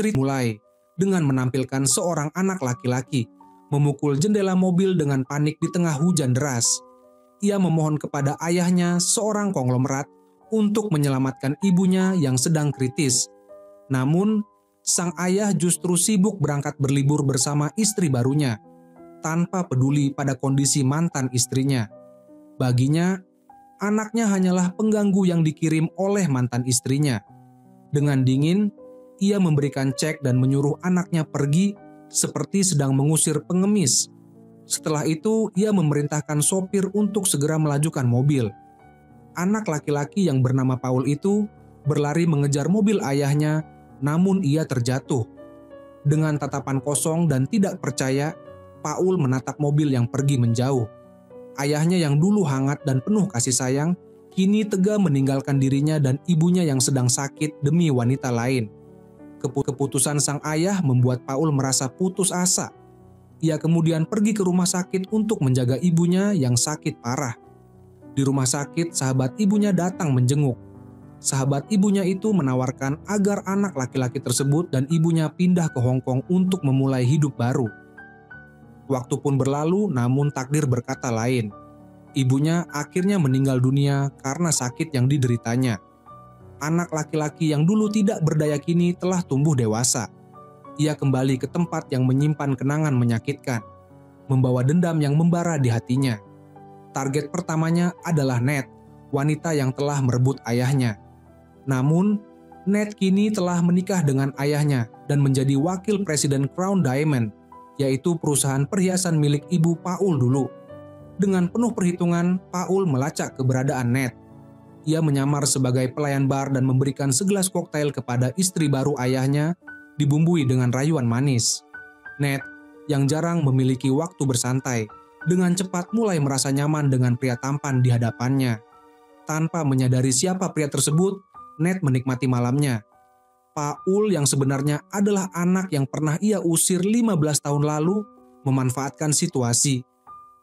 Cerita mulai dengan menampilkan seorang anak laki-laki memukul jendela mobil dengan panik di tengah hujan deras. Ia memohon kepada ayahnya, seorang konglomerat, untuk menyelamatkan ibunya yang sedang kritis. Namun, sang ayah justru sibuk berangkat berlibur bersama istri barunya, tanpa peduli pada kondisi mantan istrinya. Baginya, anaknya hanyalah pengganggu yang dikirim oleh mantan istrinya. Dengan dingin, ia memberikan cek dan menyuruh anaknya pergi seperti sedang mengusir pengemis. Setelah itu, ia memerintahkan sopir untuk segera melajukan mobil. Anak laki-laki yang bernama Paul itu berlari mengejar mobil ayahnya, namun ia terjatuh. Dengan tatapan kosong dan tidak percaya, Paul menatap mobil yang pergi menjauh. Ayahnya yang dulu hangat dan penuh kasih sayang, kini tega meninggalkan dirinya dan ibunya yang sedang sakit demi wanita lain. Keputusan sang ayah membuat Paul merasa putus asa. Ia kemudian pergi ke rumah sakit untuk menjaga ibunya yang sakit parah. Di rumah sakit, sahabat ibunya datang menjenguk. Sahabat ibunya itu menawarkan agar anak laki-laki tersebut dan ibunya pindah ke Hong Kong untuk memulai hidup baru. Waktu pun berlalu, namun takdir berkata lain. Ibunya akhirnya meninggal dunia karena sakit yang dideritanya. Anak laki-laki yang dulu tidak berdaya kini telah tumbuh dewasa. Ia kembali ke tempat yang menyimpan kenangan menyakitkan, membawa dendam yang membara di hatinya. Target pertamanya adalah Ned, wanita yang telah merebut ayahnya. Namun, Ned kini telah menikah dengan ayahnya dan menjadi wakil presiden Crown Diamond, yaitu perusahaan perhiasan milik ibu Paul dulu. Dengan penuh perhitungan, Paul melacak keberadaan Ned. Ia menyamar sebagai pelayan bar dan memberikan segelas koktail kepada istri baru ayahnya, dibumbui dengan rayuan manis. Ned, yang jarang memiliki waktu bersantai, dengan cepat mulai merasa nyaman dengan pria tampan di hadapannya. Tanpa menyadari siapa pria tersebut, Ned menikmati malamnya. Paul yang sebenarnya adalah anak yang pernah ia usir 15 tahun lalu, memanfaatkan situasi.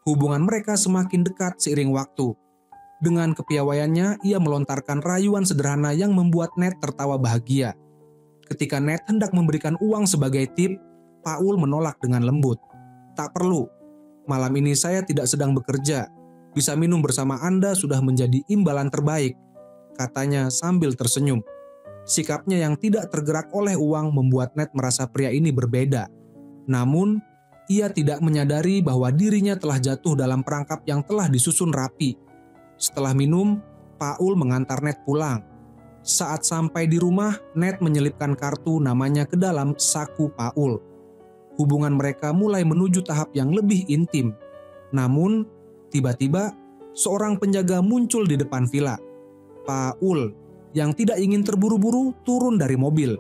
Hubungan mereka semakin dekat seiring waktu. Dengan kepiawaiannya, ia melontarkan rayuan sederhana yang membuat Ned tertawa bahagia. Ketika Ned hendak memberikan uang sebagai tip, Paul menolak dengan lembut. "Tak perlu. Malam ini saya tidak sedang bekerja. Bisa minum bersama Anda sudah menjadi imbalan terbaik," katanya sambil tersenyum. Sikapnya yang tidak tergerak oleh uang membuat Ned merasa pria ini berbeda. Namun, ia tidak menyadari bahwa dirinya telah jatuh dalam perangkap yang telah disusun rapi. Setelah minum, Paul mengantar Ned pulang. Saat sampai di rumah, Ned menyelipkan kartu namanya ke dalam saku Paul. Hubungan mereka mulai menuju tahap yang lebih intim. Namun, tiba-tiba seorang penjaga muncul di depan villa. Paul yang tidak ingin terburu-buru turun dari mobil.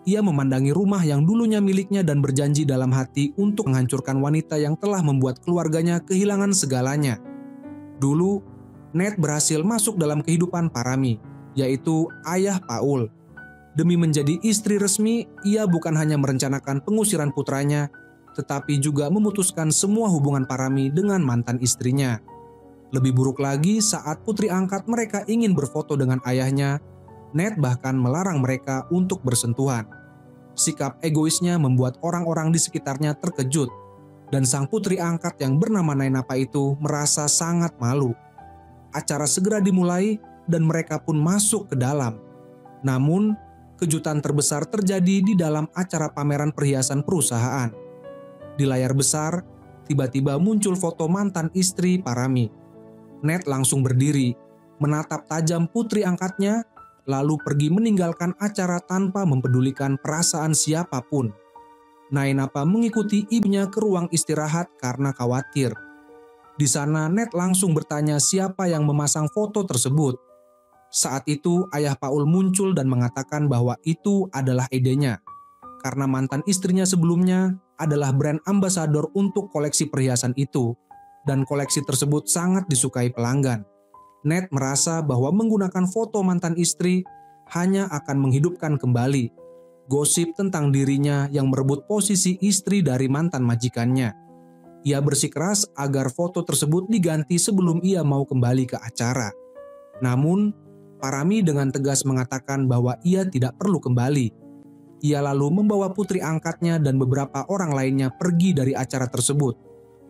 Ia memandangi rumah yang dulunya miliknya dan berjanji dalam hati untuk menghancurkan wanita yang telah membuat keluarganya kehilangan segalanya. Dulu, Ned berhasil masuk dalam kehidupan Parami, yaitu ayah Paul. Demi menjadi istri resmi, ia bukan hanya merencanakan pengusiran putranya, tetapi juga memutuskan semua hubungan Parami dengan mantan istrinya. Lebih buruk lagi saat putri angkat mereka ingin berfoto dengan ayahnya, Ned bahkan melarang mereka untuk bersentuhan. Sikap egoisnya membuat orang-orang di sekitarnya terkejut, dan sang putri angkat yang bernama Nainapa itu merasa sangat malu. Acara segera dimulai dan mereka pun masuk ke dalam. Namun, kejutan terbesar terjadi di dalam acara pameran perhiasan perusahaan. Di layar besar, tiba-tiba muncul foto mantan istri Parami. Ned langsung berdiri, menatap tajam putri angkatnya, lalu pergi meninggalkan acara tanpa mempedulikan perasaan siapapun. Nainapa mengikuti ibunya ke ruang istirahat karena khawatir. Di sana Ned langsung bertanya siapa yang memasang foto tersebut. Saat itu ayah Paul muncul dan mengatakan bahwa itu adalah idenya, karena mantan istrinya sebelumnya adalah brand ambasador untuk koleksi perhiasan itu. Dan koleksi tersebut sangat disukai pelanggan. Ned merasa bahwa menggunakan foto mantan istri hanya akan menghidupkan kembali gosip tentang dirinya yang merebut posisi istri dari mantan majikannya. Ia bersikeras agar foto tersebut diganti sebelum ia mau kembali ke acara. Namun, Parami dengan tegas mengatakan bahwa ia tidak perlu kembali. Ia lalu membawa putri angkatnya dan beberapa orang lainnya pergi dari acara tersebut,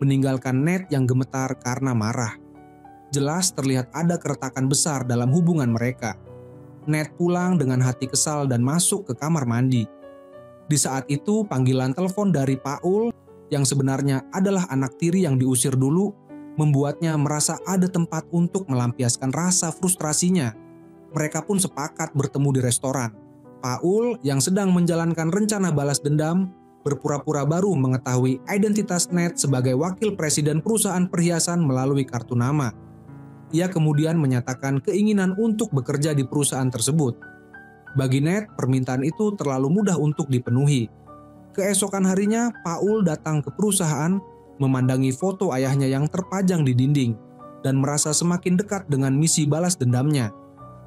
meninggalkan Ned yang gemetar karena marah. Jelas terlihat ada keretakan besar dalam hubungan mereka. Ned pulang dengan hati kesal dan masuk ke kamar mandi. Di saat itu panggilan telepon dari Paul yang sebenarnya adalah anak tiri yang diusir dulu membuatnya merasa ada tempat untuk melampiaskan rasa frustrasinya. Mereka pun sepakat bertemu di restoran. Paul yang sedang menjalankan rencana balas dendam berpura-pura baru mengetahui identitas Ned sebagai wakil presiden perusahaan perhiasan melalui kartu nama. Ia kemudian menyatakan keinginan untuk bekerja di perusahaan tersebut. Bagi Ned, permintaan itu terlalu mudah untuk dipenuhi. Keesokan harinya, Paul datang ke perusahaan, memandangi foto ayahnya yang terpajang di dinding, dan merasa semakin dekat dengan misi balas dendamnya.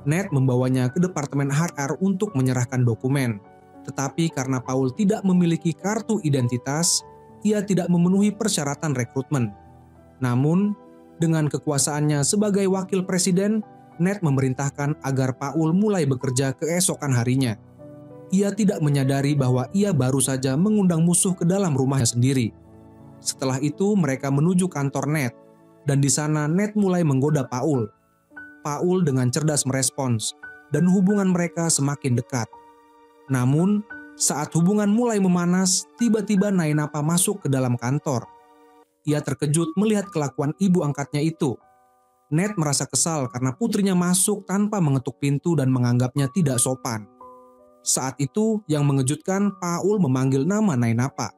Ned membawanya ke departemen HR untuk menyerahkan dokumen. Tetapi karena Paul tidak memiliki kartu identitas, ia tidak memenuhi persyaratan rekrutmen. Namun, dengan kekuasaannya sebagai wakil presiden, Ned memerintahkan agar Paul mulai bekerja keesokan harinya. Ia tidak menyadari bahwa ia baru saja mengundang musuh ke dalam rumahnya sendiri. Setelah itu mereka menuju kantor Ned, dan di sana Ned mulai menggoda Paul. Paul dengan cerdas merespons, dan hubungan mereka semakin dekat. Namun, saat hubungan mulai memanas, tiba-tiba Nainapa masuk ke dalam kantor. Ia terkejut melihat kelakuan ibu angkatnya itu. Ned merasa kesal karena putrinya masuk tanpa mengetuk pintu dan menganggapnya tidak sopan. Saat itu, yang mengejutkan, Paul memanggil nama Nainapa.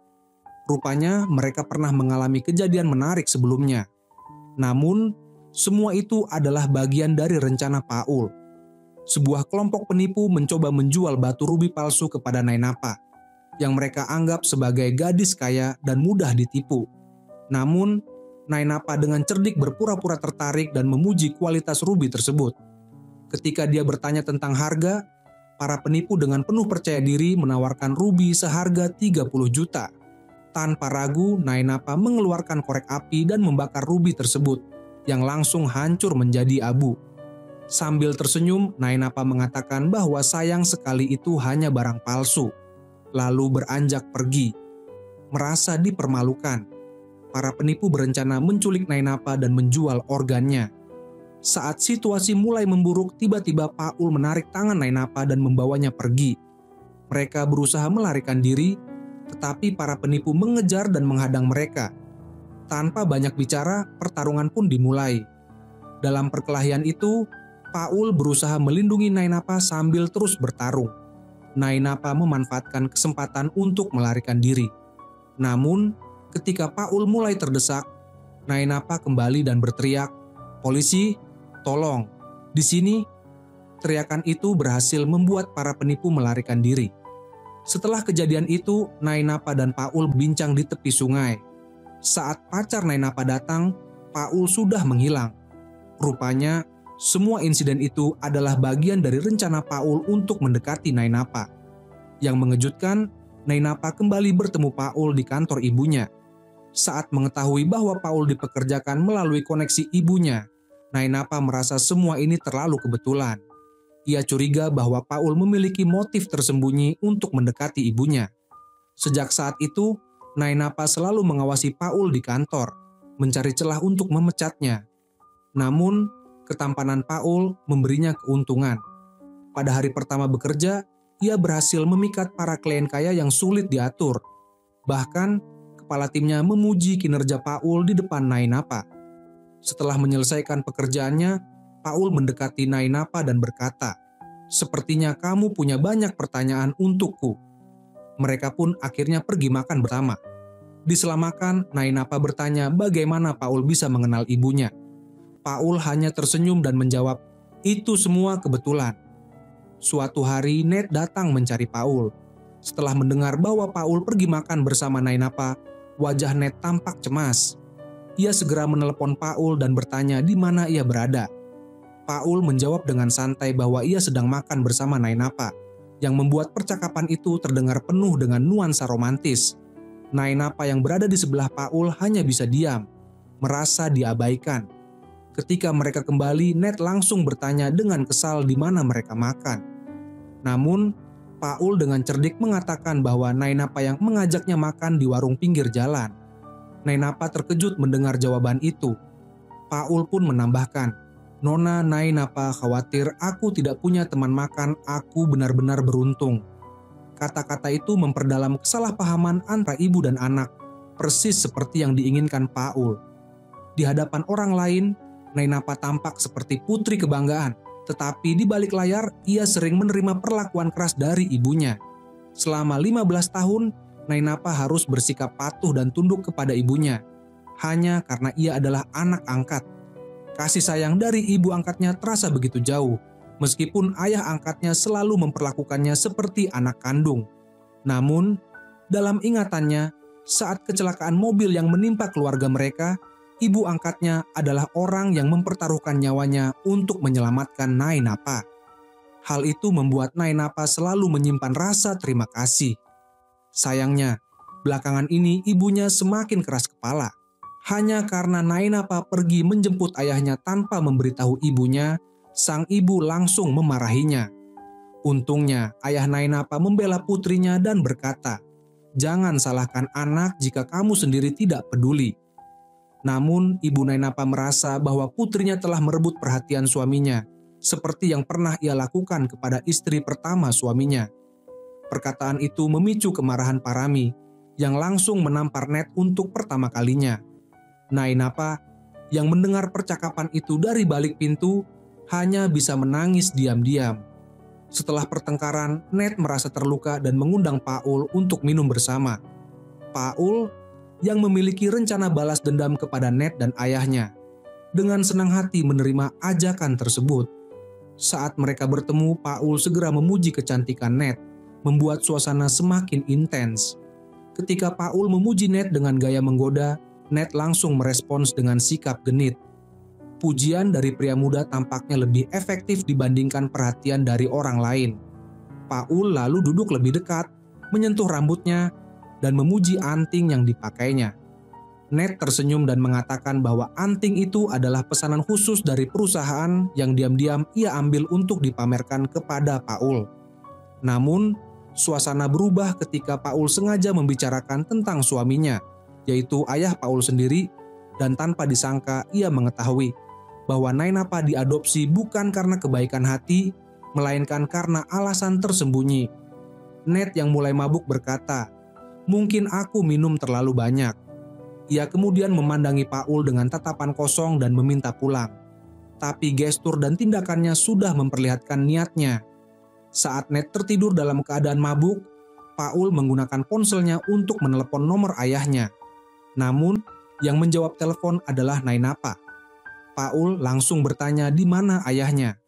Rupanya mereka pernah mengalami kejadian menarik sebelumnya. Namun, semua itu adalah bagian dari rencana Paul. Sebuah kelompok penipu mencoba menjual batu rubi palsu kepada Nainapa, yang mereka anggap sebagai gadis kaya dan mudah ditipu. Namun, Nainapa dengan cerdik berpura-pura tertarik dan memuji kualitas rubi tersebut. Ketika dia bertanya tentang harga, para penipu dengan penuh percaya diri menawarkan rubi seharga 30 juta. Tanpa ragu, Nainapa mengeluarkan korek api dan membakar rubi tersebut, yang langsung hancur menjadi abu. Sambil tersenyum, Nainapa mengatakan bahwa sayang sekali itu hanya barang palsu, lalu beranjak pergi. Merasa dipermalukan, para penipu berencana menculik Nainapa dan menjual organnya. Saat situasi mulai memburuk, tiba-tiba Paul menarik tangan Nainapa dan membawanya pergi. Mereka berusaha melarikan diri, tetapi para penipu mengejar dan menghadang mereka. Tanpa banyak bicara, pertarungan pun dimulai. Dalam perkelahian itu, Paul berusaha melindungi Nainapa sambil terus bertarung. Nainapa memanfaatkan kesempatan untuk melarikan diri. Namun, ketika Paul mulai terdesak, Nainapa kembali dan berteriak, "Polisi, tolong!" Di sini, teriakan itu berhasil membuat para penipu melarikan diri. Setelah kejadian itu, Nainapa dan Paul bincang di tepi sungai. Saat pacar Nainapa datang, Paul sudah menghilang. Rupanya, semua insiden itu adalah bagian dari rencana Paul untuk mendekati Nainapa. Yang mengejutkan, Nainapa kembali bertemu Paul di kantor ibunya. Saat mengetahui bahwa Paul dipekerjakan melalui koneksi ibunya, Nainapa merasa semua ini terlalu kebetulan. Ia curiga bahwa Paul memiliki motif tersembunyi untuk mendekati ibunya. Sejak saat itu, Nainapa selalu mengawasi Paul di kantor, mencari celah untuk memecatnya. Namun, ketampanan Paul memberinya keuntungan. Pada hari pertama bekerja, ia berhasil memikat para klien kaya yang sulit diatur. Bahkan, kepala timnya memuji kinerja Paul di depan Nainapa. Setelah menyelesaikan pekerjaannya, Paul mendekati Nainapa dan berkata, "Sepertinya kamu punya banyak pertanyaan untukku." Mereka pun akhirnya pergi makan bersama. Di sela makan, Nainapa bertanya bagaimana Paul bisa mengenal ibunya. Paul hanya tersenyum dan menjawab, "Itu semua kebetulan." Suatu hari, Ned datang mencari Paul. Setelah mendengar bahwa Paul pergi makan bersama Nainapa, wajah Ned tampak cemas. Ia segera menelepon Paul dan bertanya di mana ia berada. Paul menjawab dengan santai bahwa ia sedang makan bersama Nainapa, yang membuat percakapan itu terdengar penuh dengan nuansa romantis. Nainapa yang berada di sebelah Paul hanya bisa diam, merasa diabaikan. Ketika mereka kembali, Ned langsung bertanya dengan kesal di mana mereka makan. Namun, Paul dengan cerdik mengatakan bahwa Nainapa yang mengajaknya makan di warung pinggir jalan. Nainapa terkejut mendengar jawaban itu. Paul pun menambahkan, "Nona Nainapa khawatir aku tidak punya teman makan, aku benar-benar beruntung." Kata-kata itu memperdalam kesalahpahaman antara ibu dan anak, persis seperti yang diinginkan Paul. Di hadapan orang lain, Nainapa tampak seperti putri kebanggaan, tetapi di balik layar ia sering menerima perlakuan keras dari ibunya. Selama 15 tahun, Nainapa harus bersikap patuh dan tunduk kepada ibunya, hanya karena ia adalah anak angkat. Kasih sayang dari ibu angkatnya terasa begitu jauh, meskipun ayah angkatnya selalu memperlakukannya seperti anak kandung. Namun, dalam ingatannya, saat kecelakaan mobil yang menimpa keluarga mereka, ibu angkatnya adalah orang yang mempertaruhkan nyawanya untuk menyelamatkan Nainapa. Hal itu membuat Nainapa selalu menyimpan rasa terima kasih. Sayangnya, belakangan ini ibunya semakin keras kepala. Hanya karena Nainapa pergi menjemput ayahnya tanpa memberitahu ibunya, sang ibu langsung memarahinya. Untungnya, ayah Nainapa membela putrinya dan berkata, "Jangan salahkan anak jika kamu sendiri tidak peduli." Namun, ibu Nainapa merasa bahwa putrinya telah merebut perhatian suaminya, seperti yang pernah ia lakukan kepada istri pertama suaminya. Perkataan itu memicu kemarahan Parami, yang langsung menampar Ned untuk pertama kalinya. Nainapa, yang mendengar percakapan itu dari balik pintu, hanya bisa menangis diam-diam. Setelah pertengkaran, Ned merasa terluka dan mengundang Paul untuk minum bersama. Paul yang memiliki rencana balas dendam kepada Ned dan ayahnya, dengan senang hati menerima ajakan tersebut. Saat mereka bertemu, Paul segera memuji kecantikan Ned, membuat suasana semakin intens. Ketika Paul memuji Ned dengan gaya menggoda, Ned langsung merespons dengan sikap genit. Pujian dari pria muda tampaknya lebih efektif dibandingkan perhatian dari orang lain. Paul lalu duduk lebih dekat, menyentuh rambutnya, dan memuji anting yang dipakainya. Ned tersenyum dan mengatakan bahwa anting itu adalah pesanan khusus dari perusahaan yang diam-diam ia ambil untuk dipamerkan kepada Paul. Namun, suasana berubah ketika Paul sengaja membicarakan tentang suaminya, yaitu ayah Paul sendiri, dan tanpa disangka ia mengetahui bahwa Nainapa diadopsi bukan karena kebaikan hati, melainkan karena alasan tersembunyi. Ned yang mulai mabuk berkata, "Mungkin aku minum terlalu banyak." Ia kemudian memandangi Paul dengan tatapan kosong dan meminta pulang. Tapi gestur dan tindakannya sudah memperlihatkan niatnya. Saat Ned tertidur dalam keadaan mabuk, Paul menggunakan ponselnya untuk menelepon nomor ayahnya. Namun, yang menjawab telepon adalah Nainapa. Paul langsung bertanya di mana ayahnya.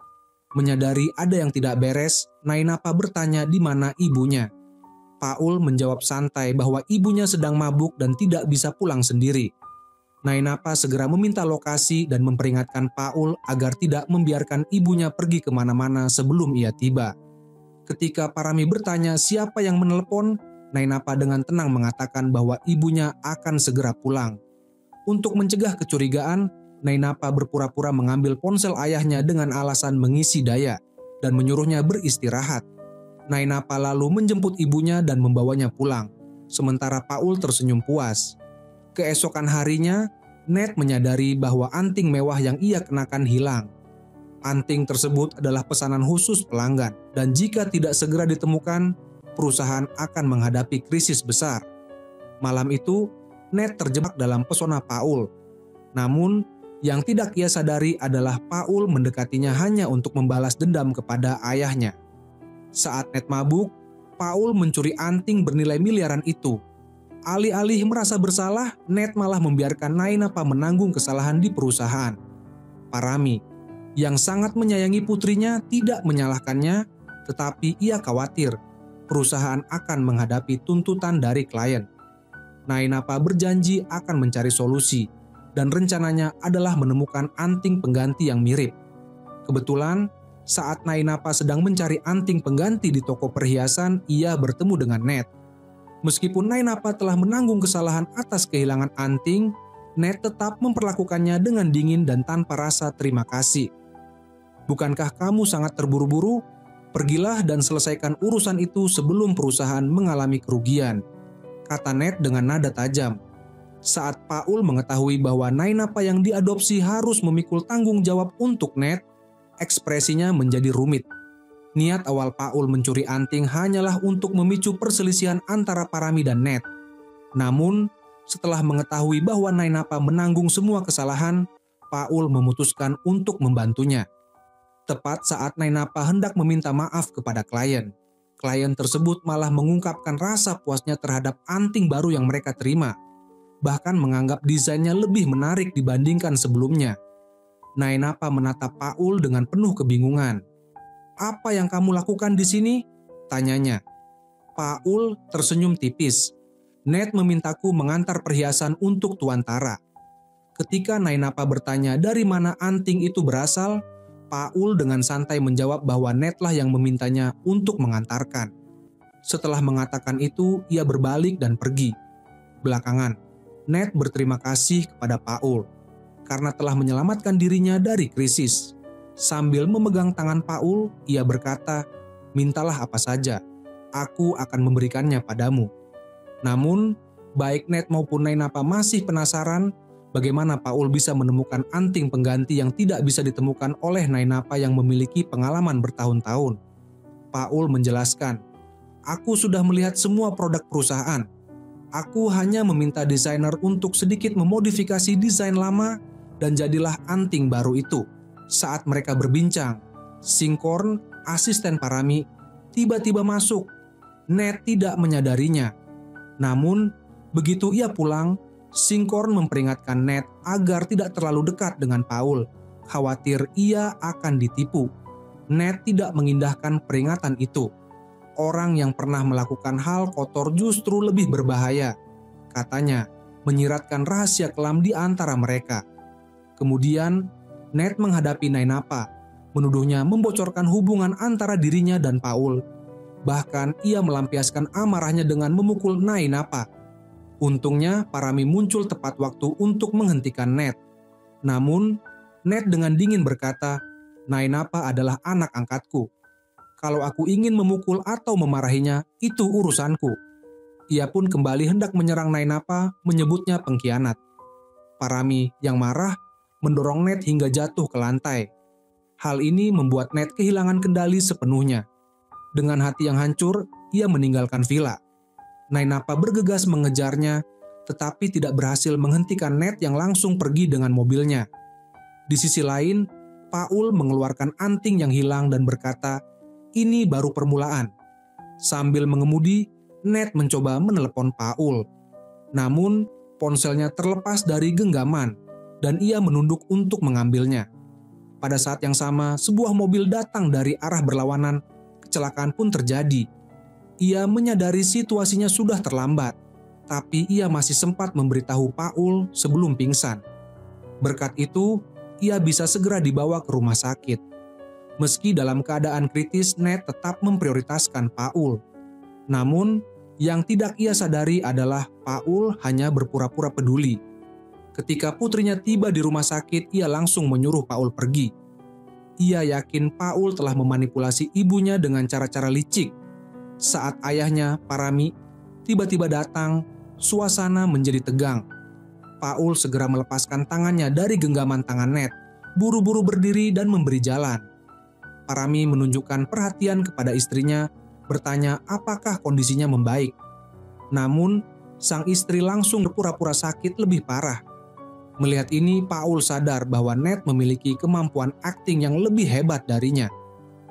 Menyadari ada yang tidak beres, Nainapa bertanya di mana ibunya. Paul menjawab santai bahwa ibunya sedang mabuk dan tidak bisa pulang sendiri. Nainapa segera meminta lokasi dan memperingatkan Paul agar tidak membiarkan ibunya pergi kemana-mana sebelum ia tiba. Ketika Parami bertanya siapa yang menelepon, Nainapa dengan tenang mengatakan bahwa ibunya akan segera pulang. Untuk mencegah kecurigaan, Nainapa berpura-pura mengambil ponsel ayahnya dengan alasan mengisi daya dan menyuruhnya beristirahat. Nainapa lalu menjemput ibunya dan membawanya pulang, sementara Paul tersenyum puas. Keesokan harinya, Ned menyadari bahwa anting mewah yang ia kenakan hilang. Anting tersebut adalah pesanan khusus pelanggan, dan jika tidak segera ditemukan, perusahaan akan menghadapi krisis besar. Malam itu, Ned terjebak dalam pesona Paul. Namun, yang tidak ia sadari adalah Paul mendekatinya hanya untuk membalas dendam kepada ayahnya. Saat Ned mabuk, Paul mencuri anting bernilai miliaran itu. Alih-alih merasa bersalah, Ned malah membiarkan Nainapa menanggung kesalahan di perusahaan. Parami, yang sangat menyayangi putrinya, tidak menyalahkannya, tetapi ia khawatir perusahaan akan menghadapi tuntutan dari klien. Nainapa berjanji akan mencari solusi, dan rencananya adalah menemukan anting pengganti yang mirip. Kebetulan, saat Nainapa sedang mencari anting pengganti di toko perhiasan, ia bertemu dengan Ned. Meskipun Nainapa telah menanggung kesalahan atas kehilangan anting, Ned tetap memperlakukannya dengan dingin dan tanpa rasa terima kasih. "Bukankah kamu sangat terburu-buru? "Pergilah dan selesaikan urusan itu sebelum perusahaan mengalami kerugian," kata Ned dengan nada tajam. Saat Paul mengetahui bahwa Nainapa yang diadopsi harus memikul tanggung jawab untuk Ned, ekspresinya menjadi rumit. Niat awal Paul mencuri anting hanyalah untuk memicu perselisihan antara Parami dan Ned. Namun, setelah mengetahui bahwa Nainapa menanggung semua kesalahan, Paul memutuskan untuk membantunya. Tepat saat Nainapa hendak meminta maaf kepada klien tersebut malah mengungkapkan rasa puasnya terhadap anting baru yang mereka terima, bahkan menganggap desainnya lebih menarik dibandingkan sebelumnya. Nainapa menatap Paul dengan penuh kebingungan. "Apa yang kamu lakukan di sini?" tanyanya. Paul tersenyum tipis. "Ned memintaku mengantar perhiasan untuk Tuan Tara." Ketika Nainapa bertanya dari mana anting itu berasal, Paul dengan santai menjawab bahwa Nedlah yang memintanya untuk mengantarkan. Setelah mengatakan itu, ia berbalik dan pergi. Belakangan, Ned berterima kasih kepada Paul karena telah menyelamatkan dirinya dari krisis. Sambil memegang tangan Paul, ia berkata, "Mintalah apa saja, aku akan memberikannya padamu." Namun, baik Ned maupun Nainapa masih penasaran bagaimana Paul bisa menemukan anting pengganti yang tidak bisa ditemukan oleh Nainapa yang memiliki pengalaman bertahun-tahun. Paul menjelaskan, "Aku sudah melihat semua produk perusahaan. Aku hanya meminta desainer untuk sedikit memodifikasi desain lama dan jadilah anting baru itu." Saat mereka berbincang, Sinkhorn, asisten Parami, tiba-tiba masuk. Ned tidak menyadarinya. Namun, begitu ia pulang, Sinkhorn memperingatkan Ned agar tidak terlalu dekat dengan Paul, khawatir ia akan ditipu. Ned tidak mengindahkan peringatan itu. "Orang yang pernah melakukan hal kotor justru lebih berbahaya," katanya, menyiratkan rahasia kelam di antara mereka. Kemudian, Ned menghadapi Nainapa, menuduhnya membocorkan hubungan antara dirinya dan Paul. Bahkan ia melampiaskan amarahnya dengan memukul Nainapa. Untungnya Parami muncul tepat waktu untuk menghentikan Ned. Namun, Ned dengan dingin berkata, "Nainapa adalah anak angkatku. Kalau aku ingin memukul atau memarahinya, itu urusanku." Ia pun kembali hendak menyerang Nainapa, menyebutnya pengkhianat. Parami yang marah mendorong Ned hingga jatuh ke lantai. Hal ini membuat Ned kehilangan kendali sepenuhnya. Dengan hati yang hancur, ia meninggalkan villa. Nainapa bergegas mengejarnya, tetapi tidak berhasil menghentikan Ned yang langsung pergi dengan mobilnya. Di sisi lain, Paul mengeluarkan anting yang hilang dan berkata, "Ini baru permulaan." Sambil mengemudi, Ned mencoba menelepon Paul. Namun, ponselnya terlepas dari genggaman dan ia menunduk untuk mengambilnya. Pada saat yang sama, sebuah mobil datang dari arah berlawanan. Kecelakaan pun terjadi. Ia menyadari situasinya sudah terlambat, tapi ia masih sempat memberitahu Paul sebelum pingsan. Berkat itu, ia bisa segera dibawa ke rumah sakit. Meski dalam keadaan kritis, Ned tetap memprioritaskan Paul. Namun, yang tidak ia sadari adalah Paul hanya berpura-pura peduli. Ketika putrinya tiba di rumah sakit, ia langsung menyuruh Paul pergi. Ia yakin Paul telah memanipulasi ibunya dengan cara-cara licik. Saat ayahnya, Parami, tiba-tiba datang, suasana menjadi tegang. Paul segera melepaskan tangannya dari genggaman tangan Ned, buru-buru berdiri dan memberi jalan. Parami menunjukkan perhatian kepada istrinya, bertanya apakah kondisinya membaik. Namun, sang istri langsung berpura-pura sakit lebih parah. Melihat ini, Paul sadar bahwa Ned memiliki kemampuan akting yang lebih hebat darinya.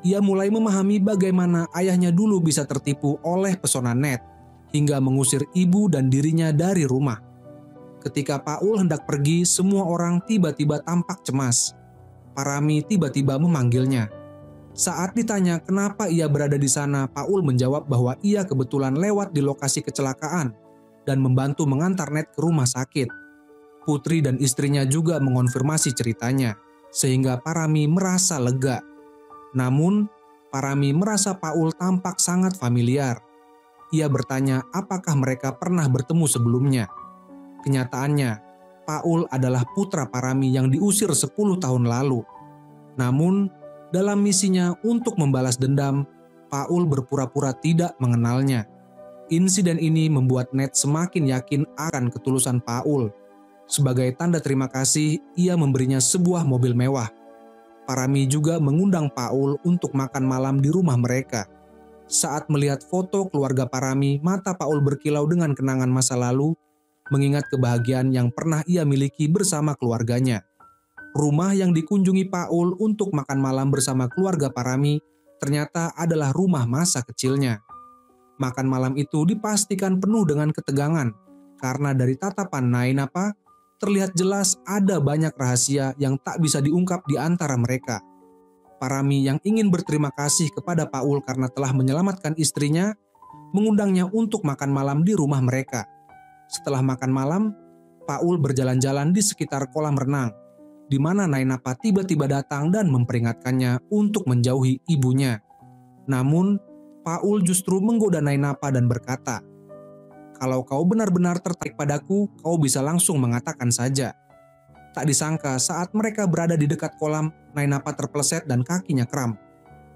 Ia mulai memahami bagaimana ayahnya dulu bisa tertipu oleh pesona Ned, hingga mengusir ibu dan dirinya dari rumah. Ketika Paul hendak pergi, semua orang tiba-tiba tampak cemas. Parami tiba-tiba memanggilnya. Saat ditanya kenapa ia berada di sana, Paul menjawab bahwa ia kebetulan lewat di lokasi kecelakaan dan membantu mengantar Ned ke rumah sakit. Putri dan istrinya juga mengonfirmasi ceritanya, sehingga Parami merasa lega. Namun, Parami merasa Paul tampak sangat familiar. Ia bertanya apakah mereka pernah bertemu sebelumnya. Kenyataannya, Paul adalah putra Parami yang diusir 10 tahun lalu. Namun, dalam misinya untuk membalas dendam, Paul berpura-pura tidak mengenalnya. Insiden ini membuat Ned semakin yakin akan ketulusan Paul. Sebagai tanda terima kasih, ia memberinya sebuah mobil mewah. Parami juga mengundang Paul untuk makan malam di rumah mereka. Saat melihat foto keluarga Parami, mata Paul berkilau dengan kenangan masa lalu, mengingat kebahagiaan yang pernah ia miliki bersama keluarganya. Rumah yang dikunjungi Paul untuk makan malam bersama keluarga Parami ternyata adalah rumah masa kecilnya. Makan malam itu dipastikan penuh dengan ketegangan, karena dari tatapan Nainapa terlihat jelas ada banyak rahasia yang tak bisa diungkap di antara mereka. Parami yang ingin berterima kasih kepada Paul karena telah menyelamatkan istrinya, mengundangnya untuk makan malam di rumah mereka. Setelah makan malam, Paul berjalan-jalan di sekitar kolam renang, di mana Nainapa tiba-tiba datang dan memperingatkannya untuk menjauhi ibunya. Namun, Paul justru menggoda Nainapa dan berkata, "Kalau kau benar-benar tertarik padaku, kau bisa langsung mengatakan saja." Tak disangka saat mereka berada di dekat kolam, Nainapa terpeleset dan kakinya kram.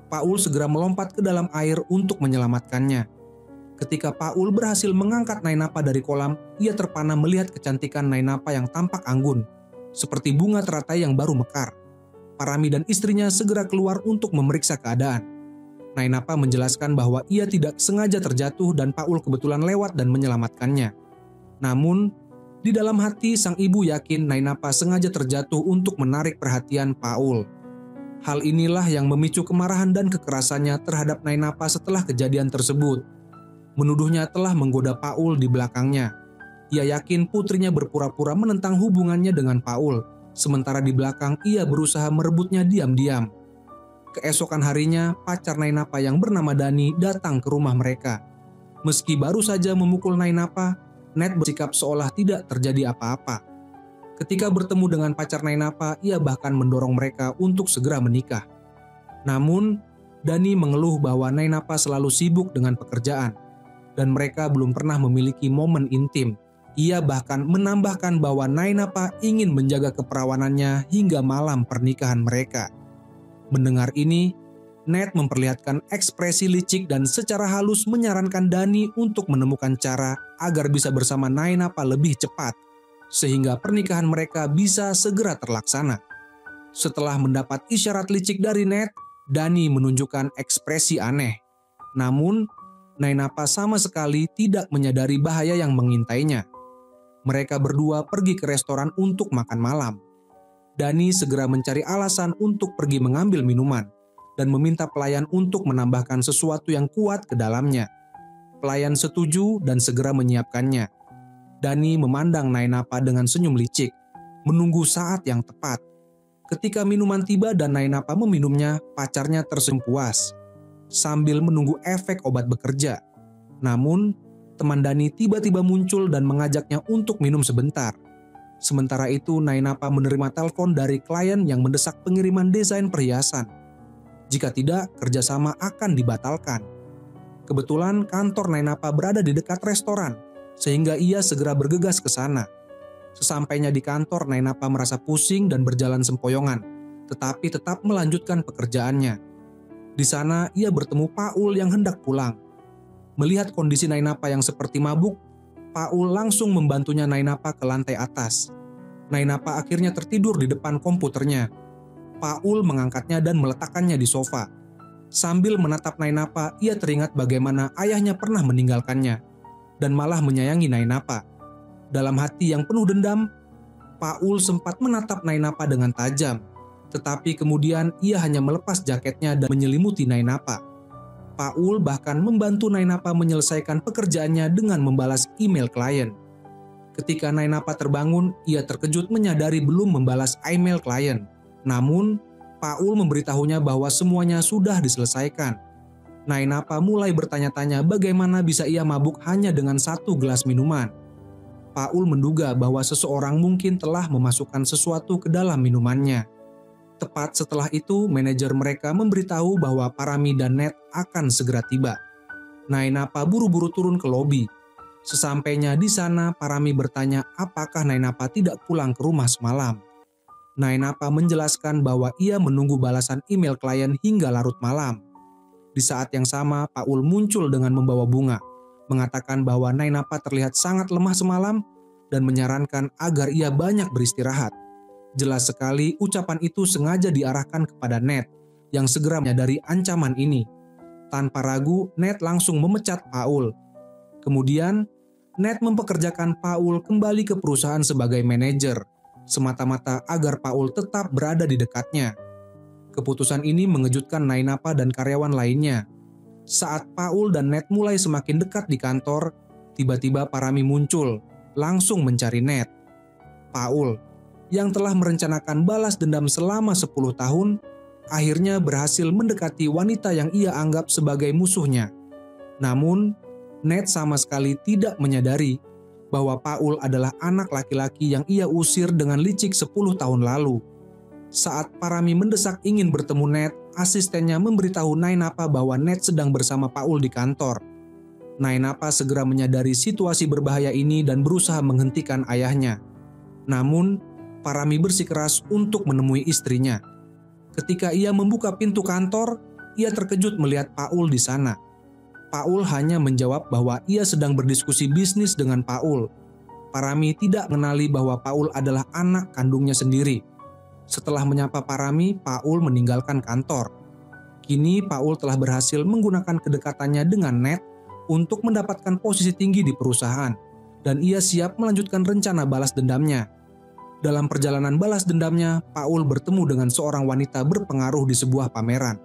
Paul segera melompat ke dalam air untuk menyelamatkannya. Ketika Paul berhasil mengangkat Nainapa dari kolam, ia terpana melihat kecantikan Nainapa yang tampak anggun, seperti bunga teratai yang baru mekar. Parami dan istrinya segera keluar untuk memeriksa keadaan. Nainapa menjelaskan bahwa ia tidak sengaja terjatuh dan Paul kebetulan lewat dan menyelamatkannya. Namun, di dalam hati sang ibu yakin Nainapa sengaja terjatuh untuk menarik perhatian Paul. Hal inilah yang memicu kemarahan dan kekerasannya terhadap Nainapa setelah kejadian tersebut. Menuduhnya telah menggoda Paul di belakangnya. Ia yakin putrinya berpura-pura menentang hubungannya dengan Paul, sementara di belakang ia berusaha merebutnya diam-diam. Keesokan harinya, pacar Nainapa yang bernama Dani datang ke rumah mereka. Meski baru saja memukul Nainapa, Ned bersikap seolah tidak terjadi apa-apa. Ketika bertemu dengan pacar Nainapa, ia bahkan mendorong mereka untuk segera menikah. Namun, Dani mengeluh bahwa Nainapa selalu sibuk dengan pekerjaan, dan mereka belum pernah memiliki momen intim. Ia bahkan menambahkan bahwa Nainapa ingin menjaga keperawanannya hingga malam pernikahan mereka. Mendengar ini, Ned memperlihatkan ekspresi licik dan secara halus menyarankan Dani untuk menemukan cara agar bisa bersama Nainapa lebih cepat, sehingga pernikahan mereka bisa segera terlaksana. Setelah mendapat isyarat licik dari Ned, Dani menunjukkan ekspresi aneh. Namun, Nainapa sama sekali tidak menyadari bahaya yang mengintainya. Mereka berdua pergi ke restoran untuk makan malam. Dani segera mencari alasan untuk pergi mengambil minuman dan meminta pelayan untuk menambahkan sesuatu yang kuat ke dalamnya. Pelayan setuju dan segera menyiapkannya. Dani memandang Nainapa dengan senyum licik, menunggu saat yang tepat. Ketika minuman tiba dan Nainapa meminumnya, pacarnya tersenyum puas sambil menunggu efek obat bekerja. Namun, teman Dani tiba-tiba muncul dan mengajaknya untuk minum sebentar. Sementara itu, Nainapa menerima telepon dari klien yang mendesak pengiriman desain perhiasan. Jika tidak, kerjasama akan dibatalkan. Kebetulan kantor Nainapa berada di dekat restoran, sehingga ia segera bergegas ke sana. Sesampainya di kantor, Nainapa merasa pusing dan berjalan sempoyongan, tetapi tetap melanjutkan pekerjaannya. Di sana, ia bertemu Paul yang hendak pulang. Melihat kondisi Nainapa yang seperti mabuk, Paul langsung membantunya Nainapa ke lantai atas. Nainapa akhirnya tertidur di depan komputernya. Paul mengangkatnya dan meletakkannya di sofa. Sambil menatap Nainapa, ia teringat bagaimana ayahnya pernah meninggalkannya dan malah menyayangi Nainapa. Dalam hati yang penuh dendam, Paul sempat menatap Nainapa dengan tajam, tetapi kemudian ia hanya melepas jaketnya dan menyelimuti Nainapa. Paul bahkan membantu Nainapa menyelesaikan pekerjaannya dengan membalas email klien. Ketika Nainapa terbangun, ia terkejut menyadari belum membalas email klien. Namun, Paul memberitahunya bahwa semuanya sudah diselesaikan. Nainapa mulai bertanya-tanya bagaimana bisa ia mabuk hanya dengan satu gelas minuman. Paul menduga bahwa seseorang mungkin telah memasukkan sesuatu ke dalam minumannya. Tepat setelah itu, manajer mereka memberitahu bahwa Parami dan Ned akan segera tiba. Nainapa buru-buru turun ke lobi. Sesampainya di sana, Parami bertanya apakah Nainapa tidak pulang ke rumah semalam. Nainapa menjelaskan bahwa ia menunggu balasan email klien hingga larut malam. Di Di saat yang sama, Paul muncul dengan membawa bunga, mengatakan bahwa Nainapa terlihat sangat lemah semalam dan menyarankan agar ia banyak beristirahat. Jelas sekali ucapan itu sengaja diarahkan kepada Ned yang segera menyadari ancaman ini. Tanpa ragu, Ned langsung memecat Paul. Kemudian, Ned mempekerjakan Paul kembali ke perusahaan sebagai manajer, semata-mata agar Paul tetap berada di dekatnya. Keputusan ini mengejutkan Nainapa dan karyawan lainnya. Saat Paul dan Ned mulai semakin dekat di kantor, tiba-tiba Parami muncul, langsung mencari Ned. Paul, yang telah merencanakan balas dendam selama 10 tahun, akhirnya berhasil mendekati wanita yang ia anggap sebagai musuhnya. Namun, Ned sama sekali tidak menyadari bahwa Paul adalah anak laki-laki yang ia usir dengan licik 10 tahun lalu. Saat Parami mendesak ingin bertemu Ned, asistennya memberitahu Nainapa bahwa Ned sedang bersama Paul di kantor. Nainapa segera menyadari situasi berbahaya ini dan berusaha menghentikan ayahnya. Namun, Parami bersikeras untuk menemui istrinya. Ketika ia membuka pintu kantor, ia terkejut melihat Paul di sana. Paul hanya menjawab bahwa ia sedang berdiskusi bisnis dengan Paul. Parami tidak mengenali bahwa Paul adalah anak kandungnya sendiri. Setelah menyapa Parami, Paul meninggalkan kantor. Kini Paul telah berhasil menggunakan kedekatannya dengan Ned untuk mendapatkan posisi tinggi di perusahaan, dan ia siap melanjutkan rencana balas dendamnya. Dalam perjalanan balas dendamnya, Paul bertemu dengan seorang wanita berpengaruh di sebuah pameran.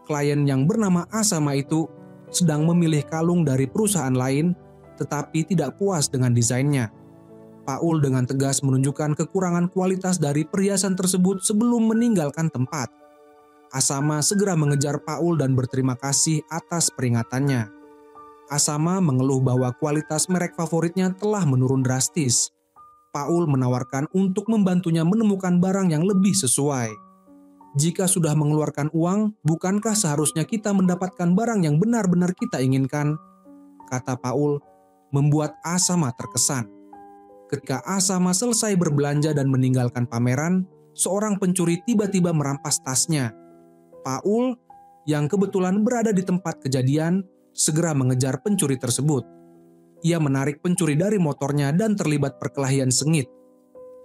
Klien yang bernama Asama itu sedang memilih kalung dari perusahaan lain, tetapi tidak puas dengan desainnya. Paul dengan tegas menunjukkan kekurangan kualitas dari perhiasan tersebut sebelum meninggalkan tempat. Asama segera mengejar Paul dan berterima kasih atas peringatannya. Asama mengeluh bahwa kualitas merek favoritnya telah menurun drastis. Paul menawarkan untuk membantunya menemukan barang yang lebih sesuai. Jika sudah mengeluarkan uang, bukankah seharusnya kita mendapatkan barang yang benar-benar kita inginkan? Kata Paul, membuat Asama terkesan. Ketika Asama selesai berbelanja dan meninggalkan pameran, seorang pencuri tiba-tiba merampas tasnya. Paul, yang kebetulan berada di tempat kejadian, segera mengejar pencuri tersebut. Ia menarik pencuri dari motornya dan terlibat perkelahian sengit.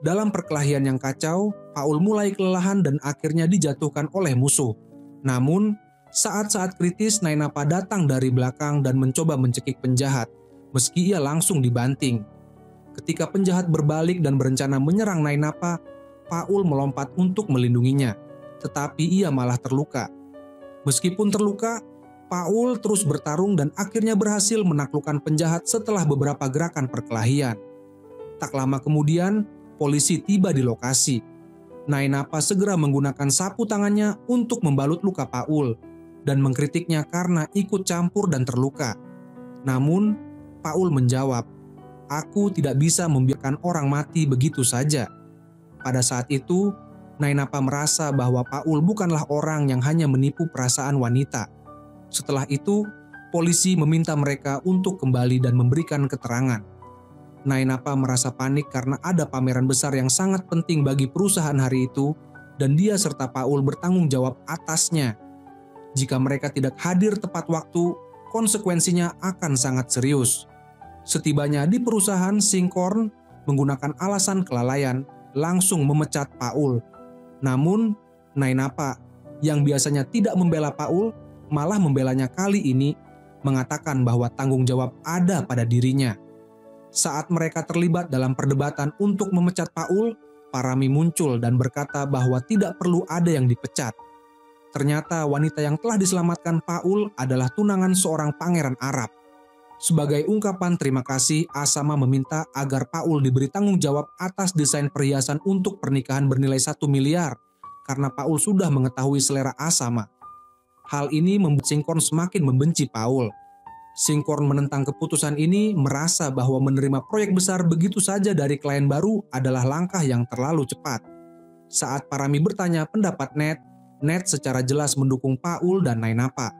Dalam perkelahian yang kacau, Paul mulai kelelahan dan akhirnya dijatuhkan oleh musuh. Namun, saat-saat kritis Nainapa datang dari belakang dan mencoba mencekik penjahat, meski ia langsung dibanting. Ketika penjahat berbalik dan berencana menyerang Nainapa, Paul melompat untuk melindunginya, tetapi ia malah terluka. Meskipun terluka, Paul terus bertarung dan akhirnya berhasil menaklukkan penjahat setelah beberapa gerakan perkelahian. Tak lama kemudian, polisi tiba di lokasi. Nainapa segera menggunakan sapu tangannya untuk membalut luka Paul dan mengkritiknya karena ikut campur dan terluka. Namun, Paul menjawab, "Aku tidak bisa membiarkan orang mati begitu saja." Pada saat itu, Nainapa merasa bahwa Paul bukanlah orang yang hanya menipu perasaan wanita. Setelah itu, polisi meminta mereka untuk kembali dan memberikan keterangan. Nainapa merasa panik karena ada pameran besar yang sangat penting bagi perusahaan hari itu dan dia serta Paul bertanggung jawab atasnya. Jika mereka tidak hadir tepat waktu, konsekuensinya akan sangat serius. Setibanya di perusahaan, Sinkhorn menggunakan alasan kelalaian langsung memecat Paul. Namun, Nainapa yang biasanya tidak membela Paul malah membelanya kali ini, mengatakan bahwa tanggung jawab ada pada dirinya. Saat mereka terlibat dalam perdebatan untuk memecat Paul, Parami muncul dan berkata bahwa tidak perlu ada yang dipecat. Ternyata wanita yang telah diselamatkan Paul adalah tunangan seorang pangeran Arab. Sebagai ungkapan terima kasih, Asama meminta agar Paul diberi tanggung jawab atas desain perhiasan untuk pernikahan bernilai 1 miliar karena Paul sudah mengetahui selera Asama. Hal ini membuat Sinkhorn semakin membenci Paul. Sinkhorn menentang keputusan ini, merasa bahwa menerima proyek besar begitu saja dari klien baru adalah langkah yang terlalu cepat. Saat Parami bertanya pendapat Ned secara jelas mendukung Paul dan Nainapa.